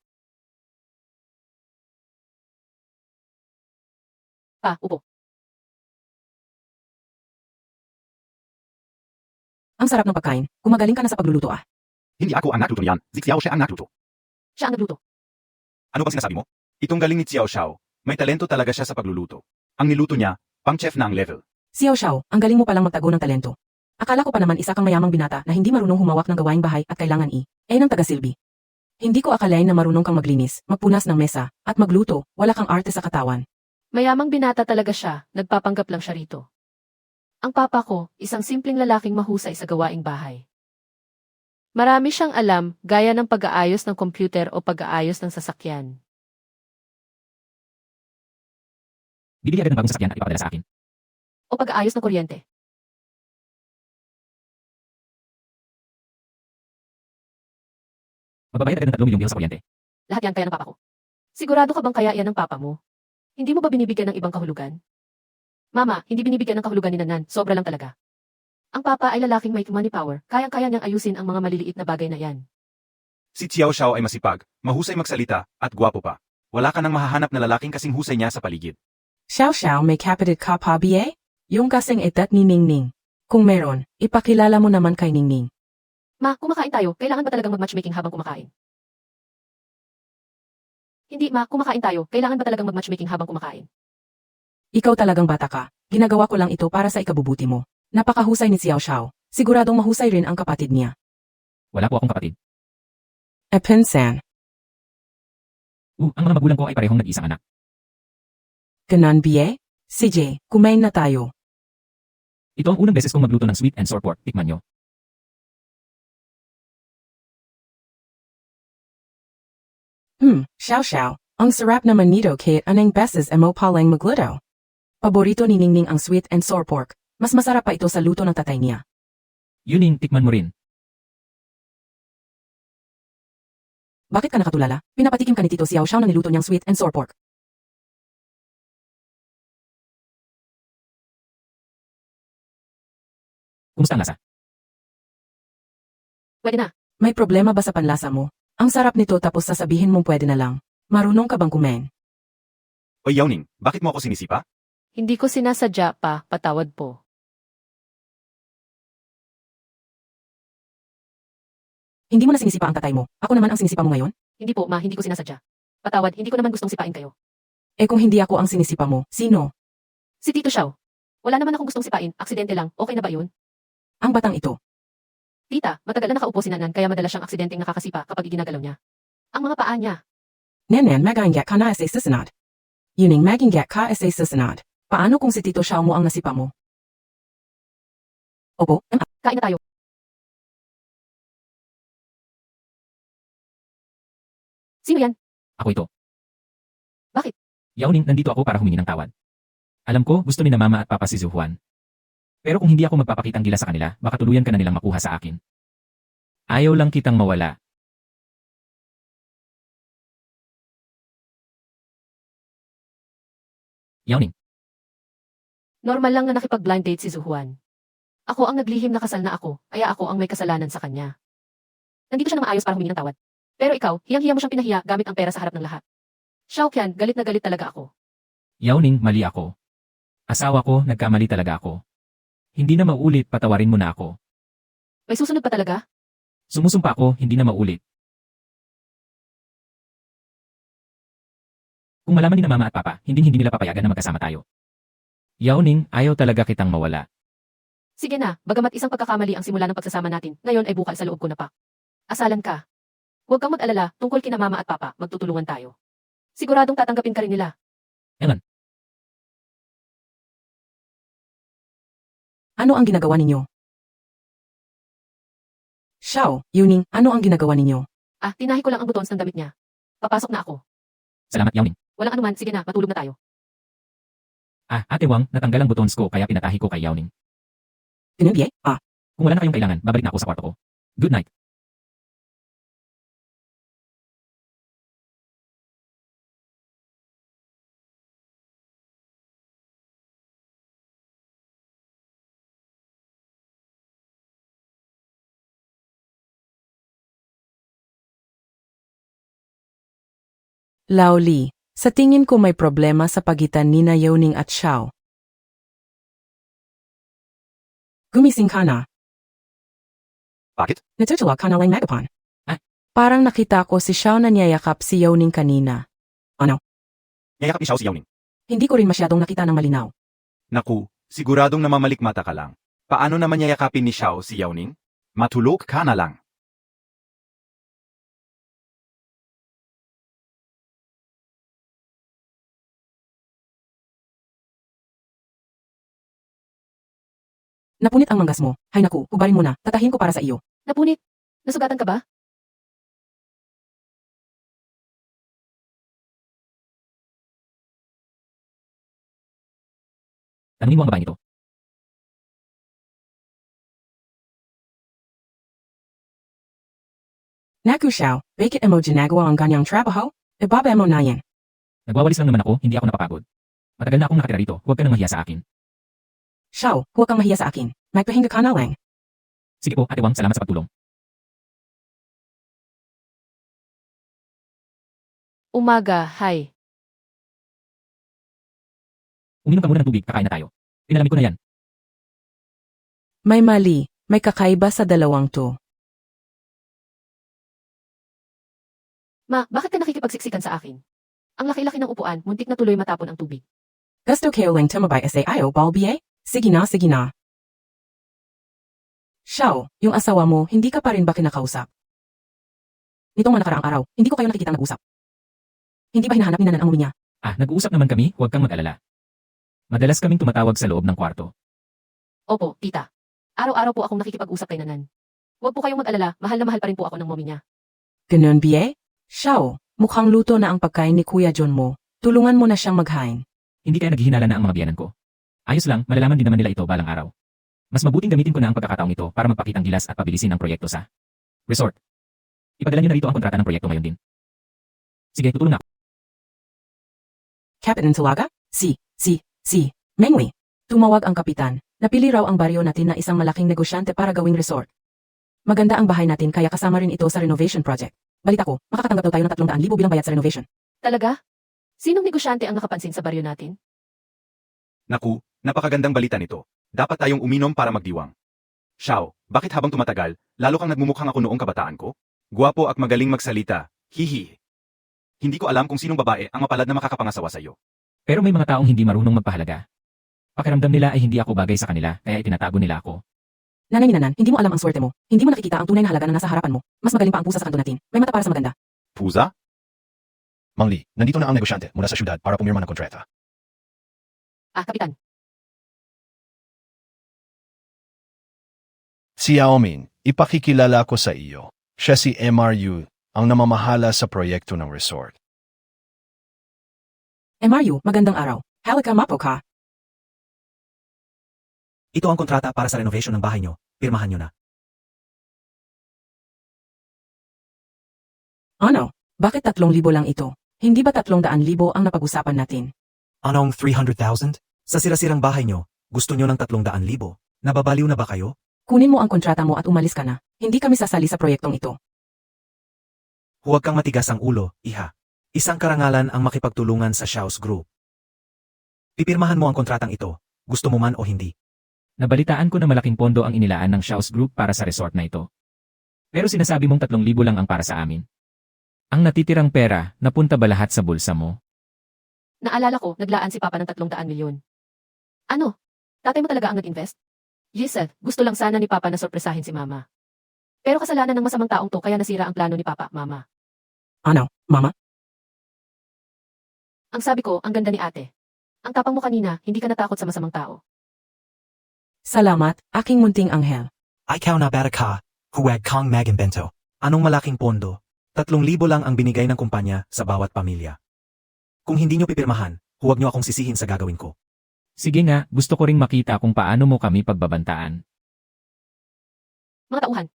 Pa, upo. Ang sarap ng pagkain. Gumagaling ka na sa pagluluto ah. Hindi ako ang nagluto niyan. Si Xiao siya ang nagluto. Siya ang nagluto. Ano bang sinasabi mo? Itong galing ni Xiao Xiao. May talento talaga siya sa pagluluto. Ang niluto niya, pang-chef na ang level. Xiao Xiao, ang galing mo palang magtago ng talento. Akala ko pa naman isa kang mayamang binata na hindi marunong humawak ng gawaing bahay at kailangan ng taga-silbi. Hindi ko akalain na marunong kang maglinis, magpunas ng mesa, at magluto, wala kang arte sa katawan. Mayamang binata talaga siya, nagpapanggap lang siya rito. Ang papa ko, isang simpleng lalaking mahusay sa gawaing bahay. Marami siyang alam, gaya ng pag-aayos ng computer o pag-aayos ng sasakyan. Bibili agad ng bagong sasakyan at ipapadala sa akin. O pag-aayos ng kuryente. Magbabayad agad ng 3 milyong bill sa kuryente. Lahat yan kaya ng papa ko. Sigurado ka bang kaya yan ng papa mo? Hindi mo ba binibigyan ng ibang kahulugan? Mama, hindi binibigyan ng kahulugan ni Nanan, sobra lang talaga. Ang papa ay lalaking may money power, kayang-kaya niyang ayusin ang mga maliliit na bagay na yan. Si Xiao Xiao ay masipag, mahusay magsalita, at gwapo pa. Wala ka nang mahahanap na lalaking kasing husay niya sa paligid. Xiao Xiao may kapatid ka pa ba? Yung kasing edad ni Ningning. Kung meron, ipakilala mo naman kay Ningning. Ma, kumakain tayo, kailangan ba talagang mag-matchmaking habang kumakain? Hindi ma, kumakain tayo, kailangan ba talagang mag-matchmaking habang kumakain? Ikaw talagang bata ka. Ginagawa ko lang ito para sa ikabubuti mo. Napakahusay ni Xiao Xiao. Siguradong mahusay rin ang kapatid niya. Wala po akong kapatid. Pinsan. Ang mga magulang ko ay parehong nag-iisang anak. Ganon ba? CJ, kumain na tayo. Ito ang unang beses kong magluto ng sweet and sour pork. Tikman nyo. Xiao Xiao. Ang sarap naman nito kaya anong beses mo palang magluto. Paborito ni Ningning ang sweet and sour pork. Mas masarap pa ito sa luto ng tatay niya. Yuning, tikman mo rin. Bakit ka nakatulala? Pinapatikim ka ni Tito Xiao Xiao na niluto niyang sweet and sour pork. Kumusta ang lasa? Pwede na. May problema ba sa panlasa mo? Ang sarap nito tapos sasabihin mong pwede na lang. Marunong ka bang kumain? O Yao Ning, bakit mo ako sinisipa? Hindi ko sinasadya pa, patawad po. Hindi mo na sinisipa ang tatay mo. Ako naman ang sinisipa mo ngayon? Hindi po ma, hindi ko sinasadya. Patawad, hindi ko naman gustong sipain kayo. Eh kung hindi ako ang sinisipa mo, sino? Si Tito Xiao. Wala naman akong gustong sipain, aksidente lang, okay na ba yun? Ang batang ito. Tita, matagal na nakaupo si Nanan kaya madalas siyang aksidenteng nakakasipa kapag iginagalaw niya. Ang mga paa niya. Nenan magaingat ka na sa susunod. Yuning magaingat ka sa susunod. Paano kung si Tito Xiao mo ang nasipa mo? Opo, Kain na tayo. Sino yan? Ako ito. Bakit? Yao Ning, nandito ako para humingi ng tawad. Alam ko, gusto ni na mama at papa si Zuhuan. Pero kung hindi ako magpapakitang gila sa kanila, baka tuluyan ka na nilang makuha sa akin. Ayaw lang kitang mawala. Yao Ning, Normal lang na nakipag-blind date si Zuhuan. Ako ang naglihim na kasal na ako, kaya ako ang may kasalanan sa kanya. Nandito siya na maayos para humingi ng tawad. Pero ikaw, hiyang-hiya mo siyang pinahiya gamit ang pera sa harap ng lahat. Xiao Qian, galit na galit talaga ako. Yao Ning, mali ako. Asawa ko, nagkamali talaga ako. Hindi na maulit, patawarin mo na ako. May susunod pa talaga? Sumusumpa ako, hindi na maulit. Kung malaman ni na mama at papa, hindi nila papayagan na magkasama tayo. Yao Ning, ayaw talaga kitang mawala. Sige na, bagamat isang pagkakamali ang simula ng pagsasama natin, ngayon ay bukal sa loob ko na pa. Asalan ka. Huwag kang mag-alala, tungkol kina mama at papa, magtutulungan tayo. Siguradong tatanggapin ka rin nila. Ano ang ginagawa ninyo? Xiao, Yuning, ano ang ginagawa ninyo? Ah, tinahi ko lang ang buttons ng damit niya. Papasok na ako. Salamat, Yao Ning. Walang anuman, sige na, matulog na tayo. Ah, Ate Wang, natanggal ang buttons ko kaya pinatahi ko kay Yao Ning. Tinubye? Kung wala na kayong kailangan, babalik na ako sa kwarto ko. Good night. Laoli, sa tingin ko may problema sa pagitan ni na Yuning at Xiao. Gumising ka na. Bakit? Natutulog ka na lang Magapan. Ah. Parang nakita ko si Xiao na niyayakap si Yuning kanina. Yayakap ni Xiao si Yao Ning. Hindi ko rin masyadong nakita ng malinaw. Naku, siguradong namamalikmata ka lang. Paano naman yayakapin ni Xiao si Yao Ning? Matulog ka na lang. Napunit ang manggas mo. Hay naku, hubarin mo na. Tatahin ko para sa iyo. Napunit. Nasugatan ka ba? Tanungin mo ang babaeng ito. Naku Xiao, bakit mo ginagawa ang ganyang trabaho? Ibaba mo na yan. Nagwawalis lang naman ako, hindi ako napapagod. Matagal na akong nakatira rito, huwag ka nang mahiya sa akin. Xiao, huwag kang mahiya sa akin. Magpahinga ka na lang. Sige po, Ate Wang, salamat sa pagtulong. Umaga, hi. Uminom ka muna ng tubig, kakain na tayo. Pinalamig ko na yan. May mali. May kakaiba sa dalawang to. Ma, bakit ka nakikipagsiksikan sa akin? Ang laki-laki ng upuan, muntik na tuloy matapon ang tubig. Gusto kayo lang tumabay sa ayaw, balbiye? Sige na, sige na. Xiao, yung asawa mo, hindi ka pa rin ba kinakausap? Nitong mga nakaraang araw, hindi ko kayo nakikita nag-usap. Hindi ba hinahanap ni Nanan ang umi niya? Ah, nag-uusap naman kami, huwag kang mag-alala. Madalas kaming tumatawag sa loob ng kwarto. Opo, tita. Araw-araw po akong nakikipag-usap kay Nanan. Huwag po kayong mag-alala, mahal na mahal pa rin po ako ng mommy niya. Ganun, biye? Xiao, mukhang luto na ang pagkain ni Kuya John mo. Tulungan mo na siyang maghain. Hindi kaya naghihinala na ang mga biyanan ko. Ayos lang, malalaman din naman nila ito balang araw. Mas mabuting gamitin ko na ang pagkakataong ito para magpakitang gilas at pabilisin ang proyekto sa resort. Ipadala niyo na rito ang kontrata ng proyekto ngayon din. Sige, tutulong na ako. Kapitan Talaga? Si. Mengwi. Tumawag ang kapitan. Napili raw ang baryo natin na isang malaking negosyante para gawing resort. Maganda ang bahay natin kaya kasama rin ito sa renovation project. Balita ko, makakatanggap daw tayo ng 300,000 bilang bayad sa renovation. Talaga? Sinong negosyante ang nakapansin sa baryo natin? Naku, napakagandang balita nito. Dapat tayong uminom para magdiwang. Xiao, bakit habang tumatagal, lalo kang nagmumukhang ako noong kabataan ko? Guwapo at magaling magsalita. Hihi. Hindi ko alam kung sinong babae ang mapalad na makakapangasawa sa'yo. Pero may mga taong hindi marunong magpahalaga. Pakiramdam nila ay hindi ako bagay sa kanila, kaya itinatago nila ako. Nanay ni Nanan, hindi mo alam ang swerte mo. Hindi mo nakikita ang tunay na halaga na nasa harapan mo. Mas magaling pa ang pusa sa kanto natin. May mata para sa maganda. Pusa? Mang Lee, nandito na ang negosyante mula sa syudad para pumirma ng kontrata. Ah, kapitan. Si Yao Ming, ipakikilala ko sa iyo. Siya si MRU, ang namamahala sa proyekto ng resort. MRU, magandang araw. Halika mapo ka. Ito ang kontrata para sa renovation ng bahay nyo. Pirmahan nyo na. Ano? Bakit 3,000 lang ito? Hindi ba 300,000 ang napag-usapan natin? Anong 300,000? Sa sirasirang bahay nyo, gusto nyo ng 300,000? Nababaliw na ba kayo? Kunin mo ang kontrata mo at umalis ka na. Hindi kami sasali sa proyektong ito. Huwag kang matigas ang ulo, iha. Isang karangalan ang makipagtulungan sa Xiao's group. Pipirmahan mo ang kontratang ito, gusto mo man o hindi. Nabalitaan ko na malaking pondo ang inilaan ng Shao's Group para sa resort na ito. Pero sinasabi mong 3,000 lang ang para sa amin. Ang natitirang pera, napunta ba lahat sa bulsa mo? Naalala ko, naglaan si Papa ng 300 milyon. Ano? Tatay mo talaga ang nag-invest? Giselle, gusto lang sana ni Papa na sorpresahin si Mama. Pero kasalanan ng masamang taong to kaya nasira ang plano ni Papa, Mama. Ano, Mama? Ang sabi ko, ang ganda ni ate. Ang tapang mo kanina, hindi ka natakot sa masamang tao. Salamat, aking munting anghel. Ikaw na bata ka, huwag kang mag-imbento. Anong malaking pondo? 3,000 lang ang binigay ng kumpanya sa bawat pamilya. Kung hindi nyo pipirmahan, huwag nyo akong sisihin sa gagawin ko. Sige nga, gusto ko ring makita kung paano mo kami pagbabantaan. Mga tauhan.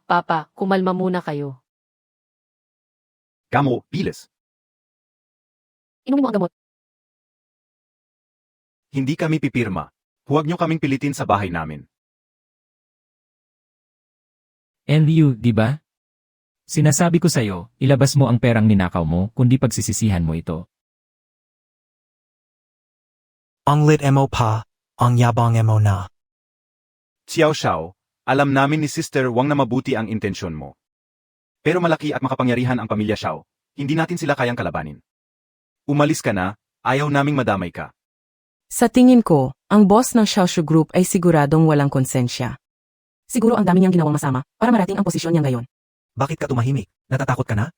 Papa, kumalma muna kayo. Gamo, bilis. Inumin mo ang gamot. Hindi kami pipirma. Huwag nyo kaming pilitin sa bahay namin. And you, di ba? Sinasabi ko sa'yo, ilabas mo ang perang ninakaw mo, kundi pagsisisihan mo ito. Ang lit mo pa, ang yabang mo na. Xiao Xiao, alam namin ni Sister Wang na mabuti ang intensyon mo. Pero malaki at makapangyarihan ang pamilya Xiao, hindi natin sila kayang kalabanin. Umalis ka na, ayaw naming madamay ka. Sa tingin ko, ang boss ng Xiaoshu Group ay siguradong walang konsensya. Siguro ang dami niyang ginawang masama para marating ang posisyon niya ngayon. Bakit ka tumahimik? Natatakot ka na?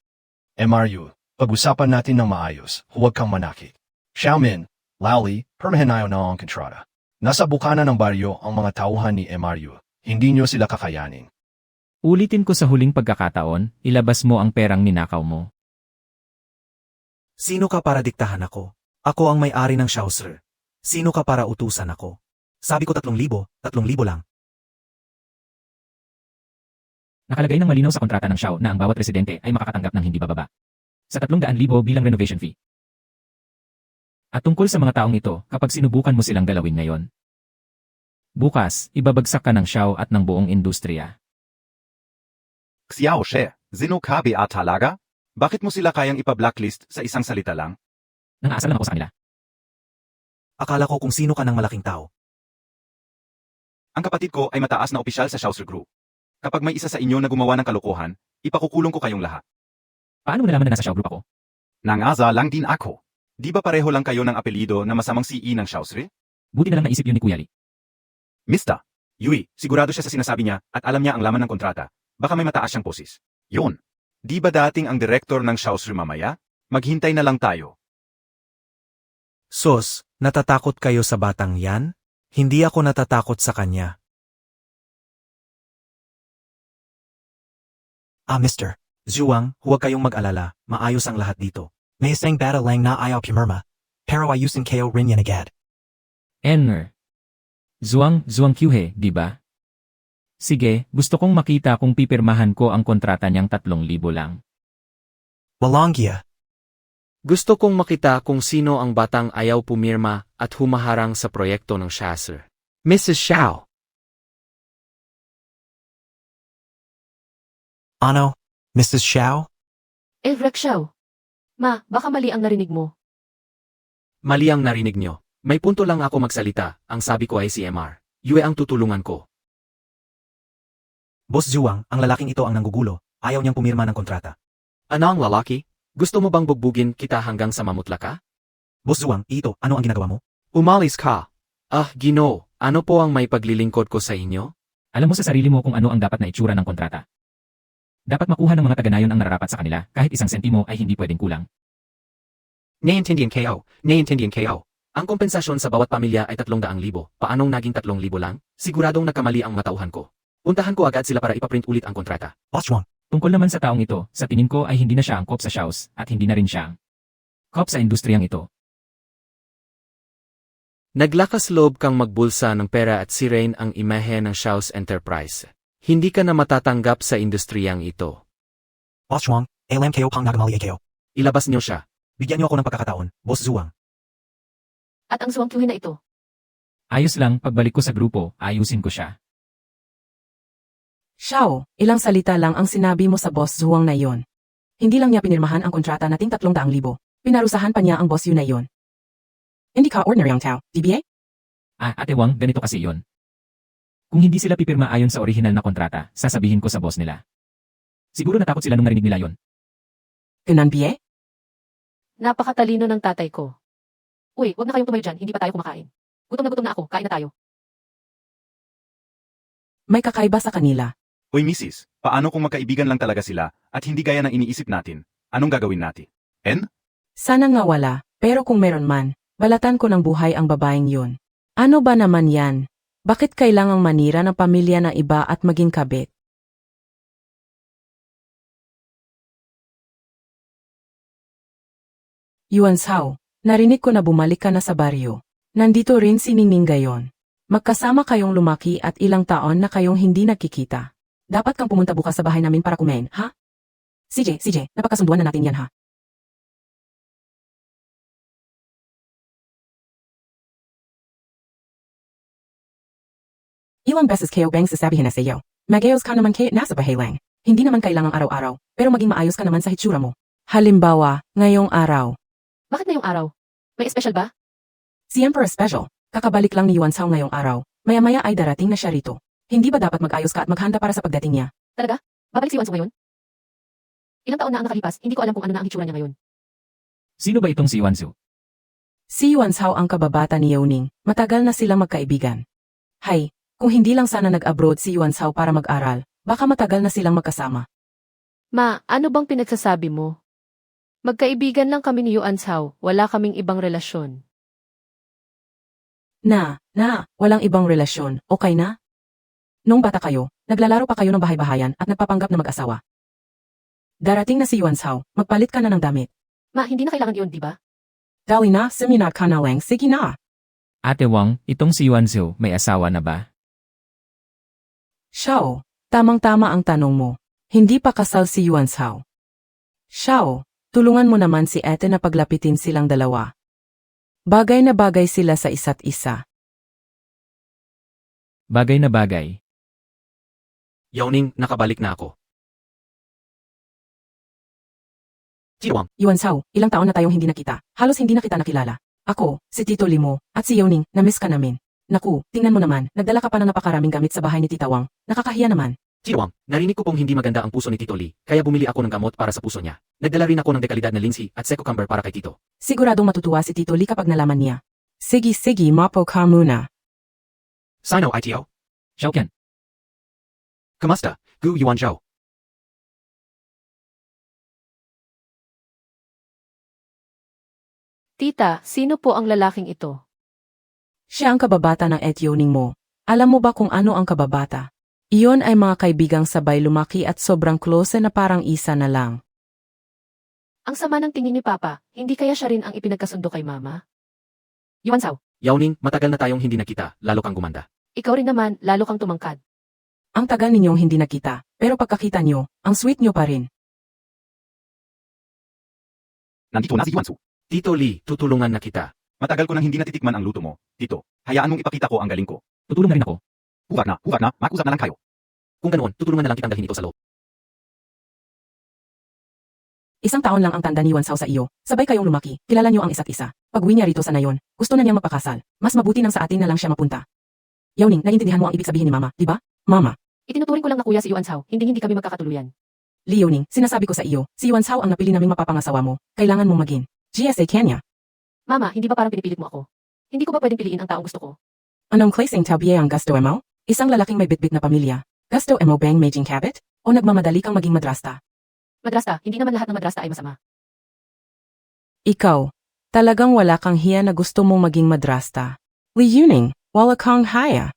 MRU, pag-usapan natin ng maayos, huwag kang manakit. Xiaomin, Laoli, permahinayo na ang kontrata. Nasa bukana ng baryo ang mga tauhan ni MRU. Hindi nyo sila kakayanin. Ulitin ko sa huling pagkakataon, ilabas mo ang perang ninakaw mo. Sino ka para diktahan ako? Ako ang may-ari ng Xiaosir. Sino ka para utusan ako? Sabi ko 3,000, 3,000 lang. Nakalagay ng malinaw sa kontrata ng Xiao na ang bawat residente ay makakatanggap ng hindi bababa sa 300,000 bilang renovation fee. At tungkol sa mga taong ito, kapag sinubukan mo silang galawin ngayon, bukas, ibabagsak ka ng Xiao at ng buong industriya. Xiao She, Zino Kabe at talaga? Bakit mo sila kayang ipa-blacklist sa isang salita lang? Nangaasal lang ako sa kanila. Akala ko kung sino ka ng malaking tao. Ang kapatid ko ay mataas na opisyal sa Xiaosir Group. Kapag may isa sa inyo na gumawa ng kalokohan, ipakukulong ko kayong lahat. Paano mo nalaman na nasa Xiao Group ako? Nangaza lang din ako. Di ba pareho lang kayo ng apelyido na masamang CE ng Xiaosir? Buti na lang naisip yun ni Kuya Lee. Mista, Yui, sigurado siya sa sinasabi niya at alam niya ang laman ng kontrata. Baka may mataas siyang posis. Yun. Di ba dating ang direktor ng Xiaosir mamaya? Maghintay na lang tayo. Sos, natatakot kayo sa batang yan? Hindi ako natatakot sa kanya. Mr. Zhuang, huwag kayong mag-alala, maayos ang lahat dito. May isang bata lang na ayaw pumirma. Pero ayusin kayo rin yan agad. Enner. Zhuang Kyuhe, di ba? Sige, gusto kong makita kung pipirmahan ko ang kontrata niyang 3,000 lang. Walanggia. Gusto kong makita kung sino ang batang ayaw pumirma at humaharang sa proyekto ng Xiaosir. Mrs. Xiao. Ano, Mrs. Xiao? Rex Xiao. Ma, baka mali ang narinig mo. Mali ang narinig nyo. May punto lang ako magsalita, ang sabi ko ay si MR. Yue ang tutulungan ko. Boss Zhuang, ang lalaking ito ang nanggugulo. Ayaw niyang pumirma ng kontrata. Ano ang lalaki? Gusto mo bang bugbugin kita hanggang sa mamutla ka? Boss Zhuang, ito, ano ang ginagawa mo? Umalis ka. Ginoo, ano po ang may paglilingkod ko sa inyo? Alam mo sa sarili mo kung ano ang dapat na itsura ng kontrata. Dapat makuha ng mga taga-nayon ang nararapat sa kanila, kahit isang sentimo ay hindi pwedeng kulang. Naiintindihan kayo. Ang kompensasyon sa bawat pamilya ay 300,000. Paanong naging 3,000 lang? Siguradong nagkamali ang matauhan ko. Puntahan ko agad sila para ipaprint ulit ang kontrata. Boss Zhuang, Tungkol naman sa taong ito, sa tingin ko ay hindi na siya ang kop sa Xiaos at hindi na rin siya ang kop sa industriyang ito. Naglakas loob kang magbulsa ng pera at sirain ang imahe ng Xiaos Enterprise. Hindi ka na matatanggap sa industriyang ito. Boss Zhuang, alam kayo kang nagamali kayo. Ilabas niyo siya. Bigyan niyo ako ng pagkakataon, Boss Zhuang. At ang Zhuang Kyuhe na ito. Ayos lang, pagbalik ko sa grupo, ayusin ko siya. Xiao, ilang salita lang ang sinabi mo sa boss Zhuang na yon. Hindi lang niya pinirmahan ang kontrata nating 300,000. Pinarusahan pa niya ang boss yun na yun. Hindi ka ordinary ang tao, DBA? Ate Wang, ganito kasi yon. Kung hindi sila pipirma ayon sa orihinal na kontrata, sasabihin ko sa boss nila. Siguro natakot sila nung narinig nila yon. Ganon, BA? Napakatalino ng tatay ko. Uy, wag na kayong tumayo dyan, hindi pa tayo kumakain. Gutom na ako, kain na tayo. May kakaiba sa kanila. Uy misis, paano kung magkaibigan lang talaga sila at hindi gaya ng iniisip natin? Anong gagawin natin? Sana nga wala, pero kung meron man, balatan ko ng buhay ang babaeng yun. Ano ba naman yan? Bakit kailangang manira ng pamilya ng iba at maging kabit? Yuan Sao, narinig ko na bumalik ka na sa baryo. Nandito rin si Ningning gayon. Magkasama kayong lumaki at ilang taon na kayong hindi nakikita. Dapat kang pumunta bukas sa bahay namin para kumain, ha? CJ, napakasunduan na natin yan, ha? Ilang beses kayo bang sasabihin na sa'yo? Magayos ka naman kayo nasa bahay lang. Hindi naman kailangang araw-araw, pero maging maayos ka naman sa hitsura mo. Halimbawa, ngayong araw. Bakit ngayong araw? May special ba? Siyempre special. Kakabalik lang ni Yuan Sao ngayong araw. Maya-maya ay darating na siya rito. Hindi ba dapat mag-ayos ka at maghanda para sa pagdating niya? Talaga? Babalik si Wanso ngayon? Ilang taon na ang nakalipas, hindi ko alam kung ano na ang hitsura niya ngayon. Sino ba itong si Wansu? Si Yuan Sao ang kababata ni Yauning. Matagal na silang magkaibigan. Hay, kung hindi lang sana nag-abroad si Yuan Sao para mag-aral, baka matagal na silang magkasama. Ma, ano bang pinagsasabi mo? Magkaibigan lang kami ni Yuan Sao, wala kaming ibang relasyon. Walang ibang relasyon, okay na? Nung bata kayo, naglalaro pa kayo ng bahay-bahayan at nagpapanggap na mag-asawa. Darating na si Yuan Sao, magpalit ka na ng damit. Ma, hindi na kailangan yun, di ba? Dali na, seminat ka na lang, sige na. Ate Wang, itong si Wansu, may asawa na ba? Xiao, tamang-tama ang tanong mo. Hindi pa kasal si Yuan Sao. Xiao, tulungan mo naman si Ate na paglapitin silang dalawa. Bagay na bagay sila sa isa't isa. Bagay na bagay. Yauning, nakabalik na ako. Jiwang, Yuan Sao, ilang taon na tayong hindi nakita. Halos hindi na kita nakilala. Ako, si Tito Limo, at si Yauning, na-miss ka namin. Naku, tingnan mo naman, nagdala ka pa ng napakaraming gamit sa bahay ni Tita Wang. Nakakahiya naman. Jiwang, narinig ko pong hindi maganda ang puso ni Tito Lee, kaya bumili ako ng gamot para sa puso niya. Nagdala rin ako ng dekalidad na linsi at secocumber para kay Tito. Siguradong matutuwa si Tito Lee kapag nalaman niya. Sige, mapo ka muna. Sino ITO? Xiaoqian, Kamusta? Gu Yuan Zhao. Tita, sino po ang lalaking ito? Siya ang kababata ng Yauning mo. Alam mo ba kung ano ang kababata? Iyon ay mga kaibigang sabay lumaki at sobrang close na parang isa na lang. Ang sama ng tingin ni Papa, hindi kaya siya rin ang ipinagkasundo kay Mama? Yuan Sao, Yauning, matagal na tayong hindi nakita, lalo kang gumanda. ikaw rin naman, lalo kang tumangkad. Ang tagal ninyong hindi nakita, pero pagkakita nyo, ang sweet nyo pa rin. Nandito na si Yuan Su. Tito Lee, tutulungan na kita. Matagal ko nang hindi natitikman ang luto mo. Tito, hayaan mong ipakita ko ang galing ko. tutulong na rin ako. Huwag na, makusap na lang kayo. Kung ganoon, tutulungan na lang kitang dalhin ito sa loob. Isang taon lang ang tanda ni Yuan Sao sa iyo. Sabay kayong lumaki, kilala nyo ang isa't isa. Pag-uwi niya rito sa nayon, gusto na niyang magpakasal. Mas mabuti nang sa atin na lang siya mapunta. Yauning, naiintindihan mo ang ibig sabihin ni Mama, di ba? Mama. Itinuturing ko lang na kuya si Yuan Sao, hindi kami magkakatuluyan. Li Yauning, sinasabi ko sa iyo, si Yuan Sao ang napili naming mapapangasawa mo. Kailangan mong maging GSA Kenya. Mama, hindi ba parang pinipilit mo ako? Hindi ko ba pwedeng piliin ang taong gusto ko? Anong klaseng tabiye ang gusto mo? Isang lalaking may bitbit na pamilya. Gusto mo bang maging kabit? O nagmamadali kang maging madrasta? Madrasta, hindi naman lahat ng madrasta ay masama. Ikaw, talagang wala kang hiya na gusto mong maging madrasta. Li Yauning, wala kang haya.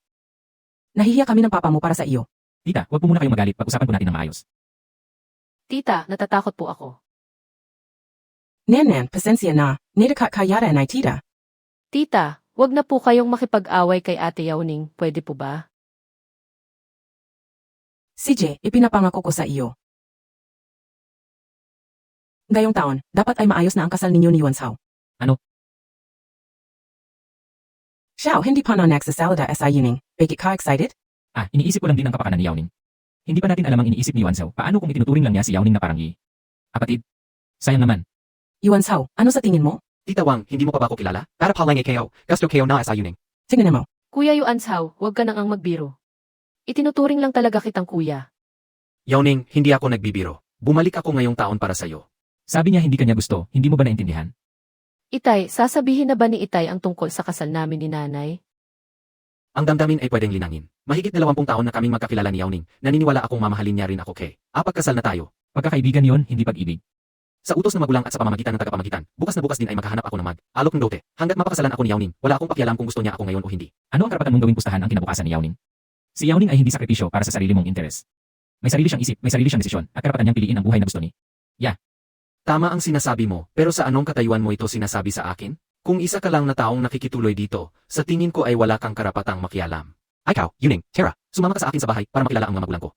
Nahihiya kami ng papa mo para sa iyo. Tita, huwag po muna kayong magalit, pag-usapan po natin ng maayos. Tita, natatakot po ako. Nanan, pasensya na, nitakat kayara na tita. Tita, wag na po kayong makipag-away kay Ate Yauning, pwede po ba? CJ, ipinapangako ko sa iyo. Ngayong taon, dapat ay maayos na ang kasal ninyo ni Yuan Sao. Ano? Xiao, hindi pa na nagsasalita sa Yauning. Bakit ka excited? Iniisip ko lang din ang kapakanan ni Yauning. Hindi pa natin alam ang iniisip ni Yuan Sao. Paano kung itinuturing lang niya si Yauning na parang Apatid. Sayang naman. Yuan Sao, ano sa tingin mo? Tita Wang, hindi mo pa ba ako kilala? Para pa lang KO. Gusto KO na sa yuning. Tingnan mo. Kuya Yuan Sao, huwag ka nang ang magbiro. Itinuturing lang talaga kitang kuya. Yawning, hindi ako nagbibiro. Bumalik ako ngayong taon para sa'yo. Sabi niya hindi kanya gusto, hindi mo ba naintindihan? Itay, sasabihin na ba ni Itay ang tungkol sa kasal namin ni nanay? Ang damdamin ay pwedeng linangin. Mahigit 20 taon na kaming magkakilala ni Yawning. Naniniwala akong mamahalin niya rin ako kay. Kasal na tayo. Pagkakaibigan yon, hindi pag-ibig. Sa utos ng magulang at sa pamamagitan ng tagapamagitan, bukas na bukas din ay maghahanap ako ng alok ng dote. Hanggat mapakasalan ako ni Yawning, wala akong pakialam kung gusto niya ako ngayon o hindi. Ano ang karapatan mong gawing pustahan ang kinabukasan ni Yawning? Si Yawning ay hindi sakripisyo para sa sarili mong interes. May sarili siyang isip, may sarili siyang desisyon, at karapatan niyang piliin ang buhay na gusto ni. Tama ang sinasabi mo, pero sa anong katayuan mo ito sinasabi sa akin? Kung isa ka lang na taong nakikituloy dito, sa tingin ko ay wala kang karapatang makialam. Ikaw, Yuning, Tara, sumama ka sa akin sa bahay para makilala ang mga magulang ko.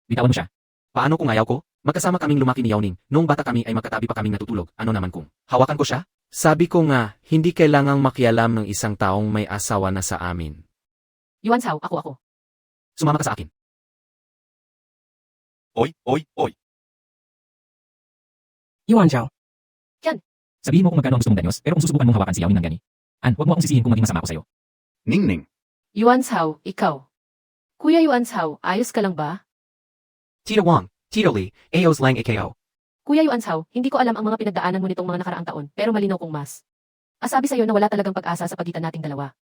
Bitawan mo siya. Paano kung ayaw ko? Magkasama kaming lumaki ni Yawning. Noong bata kami ay magkatabi pa kaming natutulog. Ano naman kung hawakan ko siya? Sabi ko nga, hindi kailangang makialam ng isang taong may asawa na sa amin. Yuan Sao, ako. Sumama ka sa akin. Oy, oy, oy. Yuan Zhao. Sabihin mo kung magkano ang gusto mong danyos, pero kung susubukan mong hawakan si Yawning ng gani. Huwag mo akong sisihin kung maging masama ako sa'yo. Ning. Yuan Sao, ikaw. Kuya Yuan Sao, ayos ka lang ba? Tita Wang, Tito Lee, Aos Lang AKO. Kuya Yuan Sao, hindi ko alam ang mga pinagdaanan mo nitong mga nakaraang taon, pero malinaw kong mas. Asabi sa'yo na wala talagang pag-asa sa pagitan nating dalawa.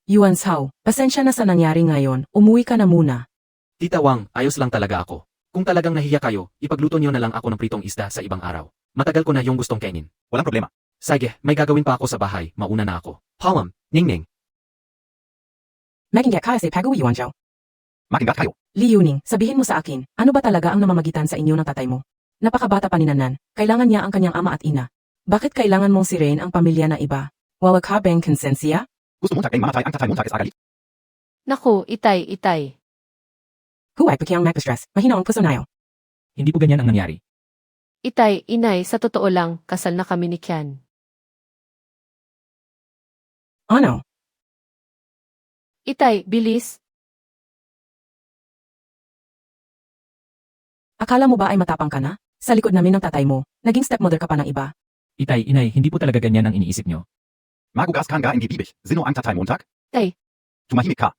Yuan Sao, pasensya na sa nangyari ngayon. Umuwi ka na muna. Tita Wang, ayos lang talaga ako. Kung talagang nahiya kayo, ipagluto niyo na lang ako ng pritong isda sa ibang araw. Matagal ko na yung gustong kainin. Walang problema. Sige, may gagawin pa ako sa bahay, mauna na ako. Palam, Ningning. Makingat ka sa pag-uwi, Yuan Zhao. Makingat kayo. Li Yuning, sabihin mo sa akin, ano ba talaga ang namamagitan sa inyo ng tatay mo? Napakabata pa ni Nanan, kailangan niya ang kanyang ama at ina. Bakit kailangan mong sirain ang pamilya na iba? Wala ka bang konsensya? Gusto mong mamatay ang tatay mong sa agalit? Naku, Itay. Huwag pa kayang mag-stress, mahina ang puso nayo. Hindi po ganyan ang nangyari. Itay, inay, sa totoo lang, kasal na kami ni Kian. Ano? Itay, bilis. Akala mo ba ay matapang ka na? Sa likod namin ng tatay mo, naging stepmother ka pa ng iba. Itay, inay, hindi po talaga ganyan ang iniisip nyo. Magugas ka nga ingibibig. Sino ang tatay Montag? Tay. Tumahimik ka.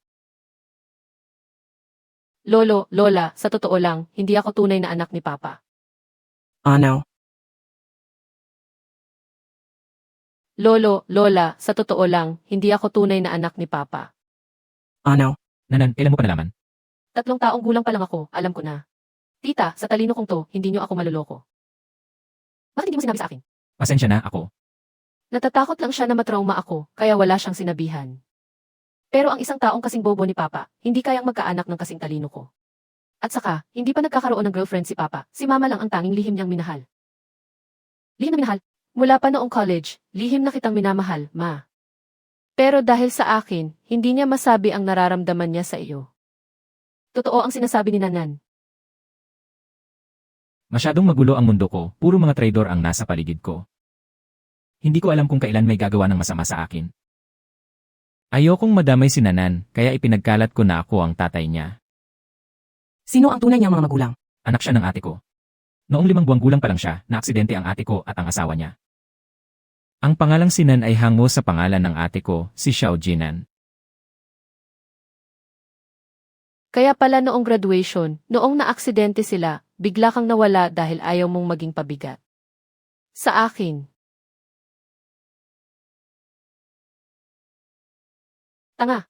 Lolo, Lola, sa totoo lang, hindi ako tunay na anak ni Papa. Ano? Lolo, Lola, sa totoo lang, hindi ako tunay na anak ni Papa. Ano? Nanan, kailan mo pa nalaman? 3 taong gulang pa lang ako, alam ko na. Tita, sa talino kong to, hindi niyo ako maluloko. Bakit hindi mo sinabi sa akin? Pasensya na, ako. Natatakot lang siya na matrauma ako, kaya wala siyang sinabihan. Pero ang isang taong kasing bobo ni Papa, hindi kayang magkaanak ng kasing talino ko. At saka, hindi pa nagkakaroon ng girlfriend si Papa, si Mama lang ang tanging lihim niyang minahal. Lihim na minahal? Mula pa noong college, lihim na kitang minamahal, Ma. Pero dahil sa akin, hindi niya masabi ang nararamdaman niya sa iyo. Totoo ang sinasabi ni Nanan. Masyadong magulo ang mundo ko, puro mga traidor ang nasa paligid ko. Hindi ko alam kung kailan may gagawa ng masama sa akin. Ayokong madamay si Nanan, kaya ipinagkalat ko na ako ang tatay niya. Sino ang tunay niyang mga magulang? Anak siya ng ate ko. Noong 5 buwang gulang pa lang siya, naaksidente ang ate ko at ang asawa niya. Ang pangalang Sinan ay hango sa pangalan ng ate ko, si Xiao Jinan. Kaya pala noong graduation, noong naaksidente sila, bigla kang nawala dahil ayaw mong maging pabigat. Sa akin. Tanga.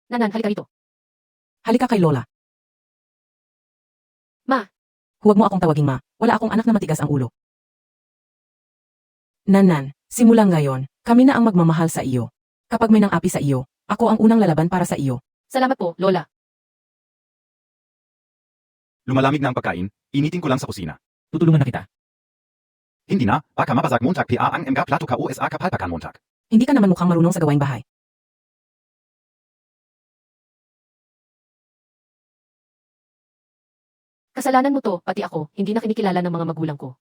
Nanan, halika rito. Halika kay Lola. Ma. Huwag mo akong tawaging Ma. Wala akong anak na matigas ang ulo. Nanan, simulang ngayon, kami na ang magmamahal sa iyo. Kapag may nang-api sa iyo, ako ang unang lalaban para sa iyo. Salamat po, Lola. Lumalamig na ang pagkain, initin ko lang sa kusina. Tutulungan na kita. Hindi na, baka mabasag Montag pa ang mga plato ka USA kapalpakan Montag. Hindi ka naman mukhang marunong sa gawaing bahay. Kasalanan mo to, pati ako, hindi na kinikilala ng mga magulang ko.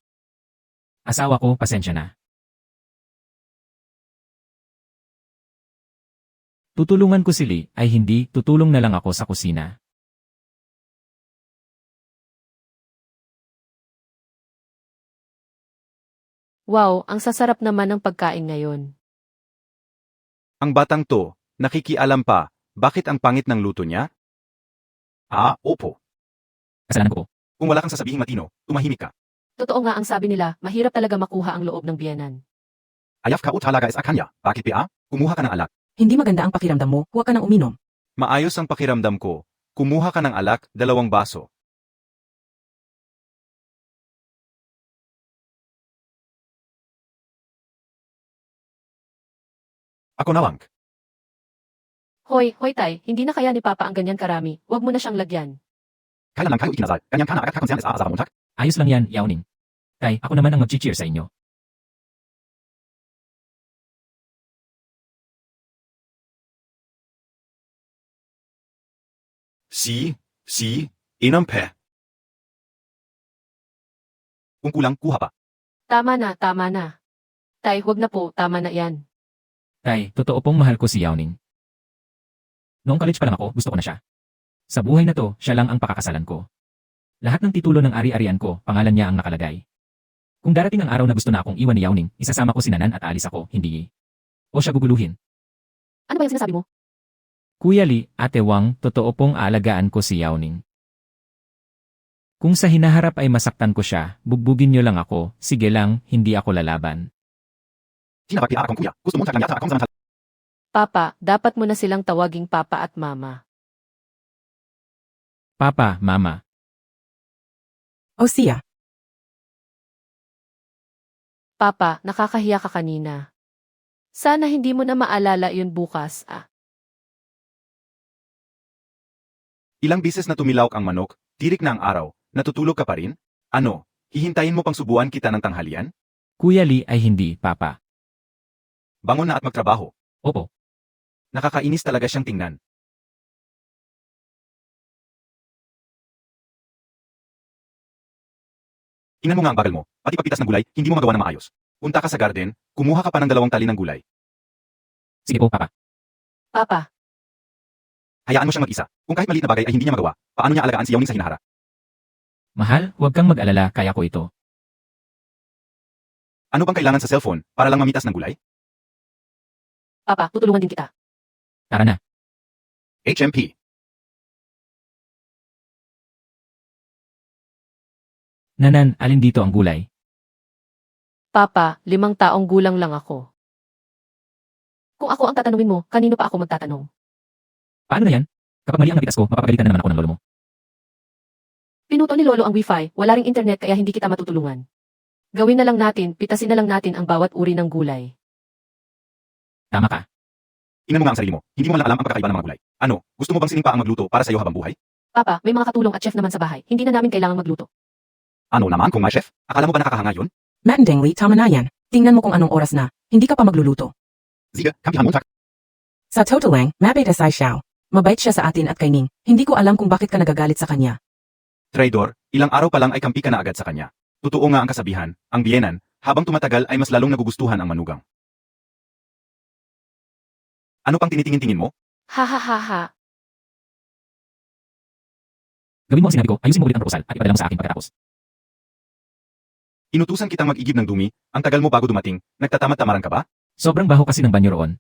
Asawa ko, pasensya na. Tutulungan ko si Lee, ay hindi, tutulong na lang ako sa kusina. Wow, ang sasarap naman ng pagkain ngayon. Ang batang to, nakikialam pa, bakit ang pangit ng luto niya? Ah, opo. Kasalanan ko po. Kung wala kang sasabihing matino, tumahimik ka. Totoo nga ang sabi nila, mahirap talaga makuha ang loob ng biyenan. Ayaf ka o talaga is akanya, bakit pa? Kumuha ka ng alak. Hindi maganda ang pakiramdam mo, huwag ka nang uminom. Maayos ang pakiramdam ko. Kumuha ka ng alak, 2 baso. Ako na lang. Hoy, tay, hindi na kaya ni Papa ang ganyan karami, wag mo na siyang lagyan. Kailan lang kayo ikinasal? Ganyan ka na agad kakonsiyan sa asawa mo, tak? Ayos lang yan, Yao Ning. Tay, ako naman ang mag-cheer sa inyo. Si, inampe. Kung kulang, kuha pa. Tama na, tama na. Tay, wag na po, tama na yan. Tay, totoo pong mahal ko si Yao Ning. Noong college pa lang ako, gusto ko na siya. Sa buhay na to, siya lang ang pakakasalan ko. Lahat ng titulo ng ari-arian ko, pangalan niya ang nakalagay. Kung darating ang araw na gusto na akong iwan ni Yao Ning, isasama ko si Nanan at aalis ako, hindi. O siya guguluhin. Ano ba yung sinasabi mo? Kuya Lee, Ate Wang, totoo pong aalagaan ko si Yao Ning. Kung sa hinaharap ay masaktan ko siya, bugbugin niyo lang ako, sige lang, hindi ako lalaban. Tinapagpiara kong kuya. Gusto mo taganyata akong sa Papa, dapat mo na silang tawaging Papa at Mama. Papa, Mama. O siya, Papa, nakakahiya ka kanina. Sana hindi mo na maalala yun bukas, ah. Ilang bises na tumilawak ang manok, tirik na ang araw, natutulog ka pa rin? Ano, hihintayin mo pang subuan kita ng tanghalian? Kuya Lee ay hindi, Papa. Bangon na at magtrabaho. Opo. Nakakainis talaga siyang tingnan. Tingnan mo nga ang bagal mo, pati pagpitas ng gulay, hindi mo magawa ng maayos. Punta ka sa garden, kumuha ka pa ng 2 tali ng gulay. Sige po, Papa. Papa, Hayaan mo siyang mag-isa. Kung kahit maliit na bagay ay hindi niya magawa, paano niya alagaan si Yao Ning sa hinaharap? Mahal, huwag kang mag-alala, kaya ko ito. Ano bang kailangan sa cellphone para lang mamitas ng gulay? Papa, tutulungan din kita. Tara na. HMP. Nanan, alin dito ang gulay? Papa, 5 taong gulang lang ako. Kung ako ang tatanungin mo, kanino pa ako magtatanong? Paano na yan? Kapag mali ang napitas ko, mapapagalitan na naman ako ng lolo mo. Pinuto ni Lolo ang wifi, wala ring internet kaya hindi kita matutulungan. Gawin na lang natin, pitasin na lang natin ang bawat uri ng gulay. Tama ka. Tingnan mo nga ang sarili mo, hindi mo lang alam ang pagkakaiba ng mga gulay. Ano, gusto mo bang sining pa ang magluto para sa iyo habang buhay? Papa, may mga katulong at chef naman sa bahay, hindi na namin kailangang magluto. Ano naman kung may chef? Akala mo ba nakakahanga yun? Matt and Dengli, tama na yan. Tingnan mo kung anong oras na, hindi ka pa magluluto. Ziga, kampihan mo, tak. Sa totoo lang, mabait asay siya. Mabait siya sa atin at kay Ning. Hindi ko alam kung bakit ka nagagalit sa kanya. Traidor, ilang araw pa lang ay kampi ka na agad sa kanya. Totoo nga ang kasabihan, ang biyenan, habang tumatagal ay mas lalong nagugustuhan ang manugang. Ano pang tinitingin-tingin mo? Ha ha ha ha. Gawin mo ang sinabi ko, ayusin mo ulit ang proposal at ipadala mo sa akin pagkatapos. Inutusan kitang mag-igib ng dumi, ang tagal mo bago dumating, nagtatamad-tamaran ka ba? Sobrang baho kasi ng banyo roon.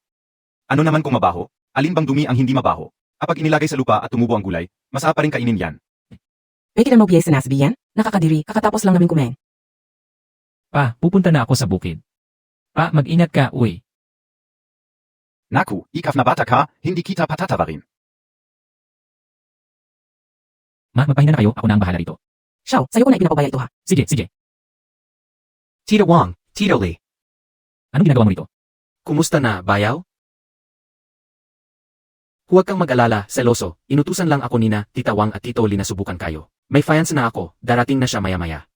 Ano naman kung mabaho? Alin bang dumi ang hindi mabaho? Kapag inilagay sa lupa at tumubo ang gulay, masarap pa rin kainin yan. Bakit mo biyay sinasabihan? Nakakadiri, kakatapos lang namin kumain. Pa, pupunta na ako sa bukid. Pa, mag-ingat ka, uy. Naku, ikaf na bata ka, hindi kita patatawarin. Ma, magpahinga na kayo, ako na ang bahala rito. Xiao, sa'yo ko na ipinapabaya ito ha. Sige, sige. Tita Wang, Tito Lee, Anong ginagawa mo rito? Kumusta na, bayaw? Huwag kang mag-alala, seloso. Inutusan lang ako nina, Tita Wang at Tito Lee na subukan kayo. May fiance na ako, darating na siya maya-maya.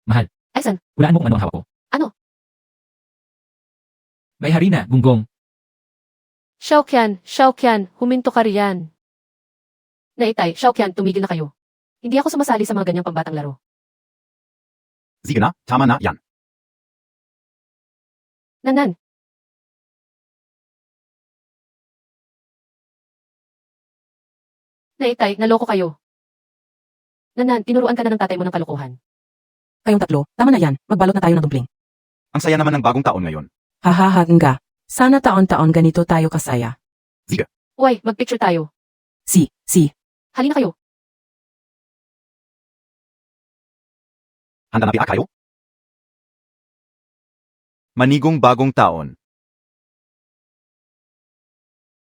Mahal, Aysan, hulaan mo kung ano ang hawak ko. Ano? May harina, gunggong. Xiaoqian, huminto ka riyan. Naitay, Xiaoqian, tumigil na kayo. Hindi ako sumasali sa mga ganyang pambatang laro. Sige na, tama na, yan. Nanan, Naitay, naloko kayo. Nanan, tinuruan ka na ng tatay mo ng kalokohan. Kayong tatlo, tama na yan. Magbalot na tayo ng dumpling. Ang saya naman ng bagong taon ngayon. Hahaha nga. Sana taon-taon ganito tayo kasaya. Uy, magpicture tayo. Si. Halina kayo. Handa na ba kayo? Manigong bagong taon,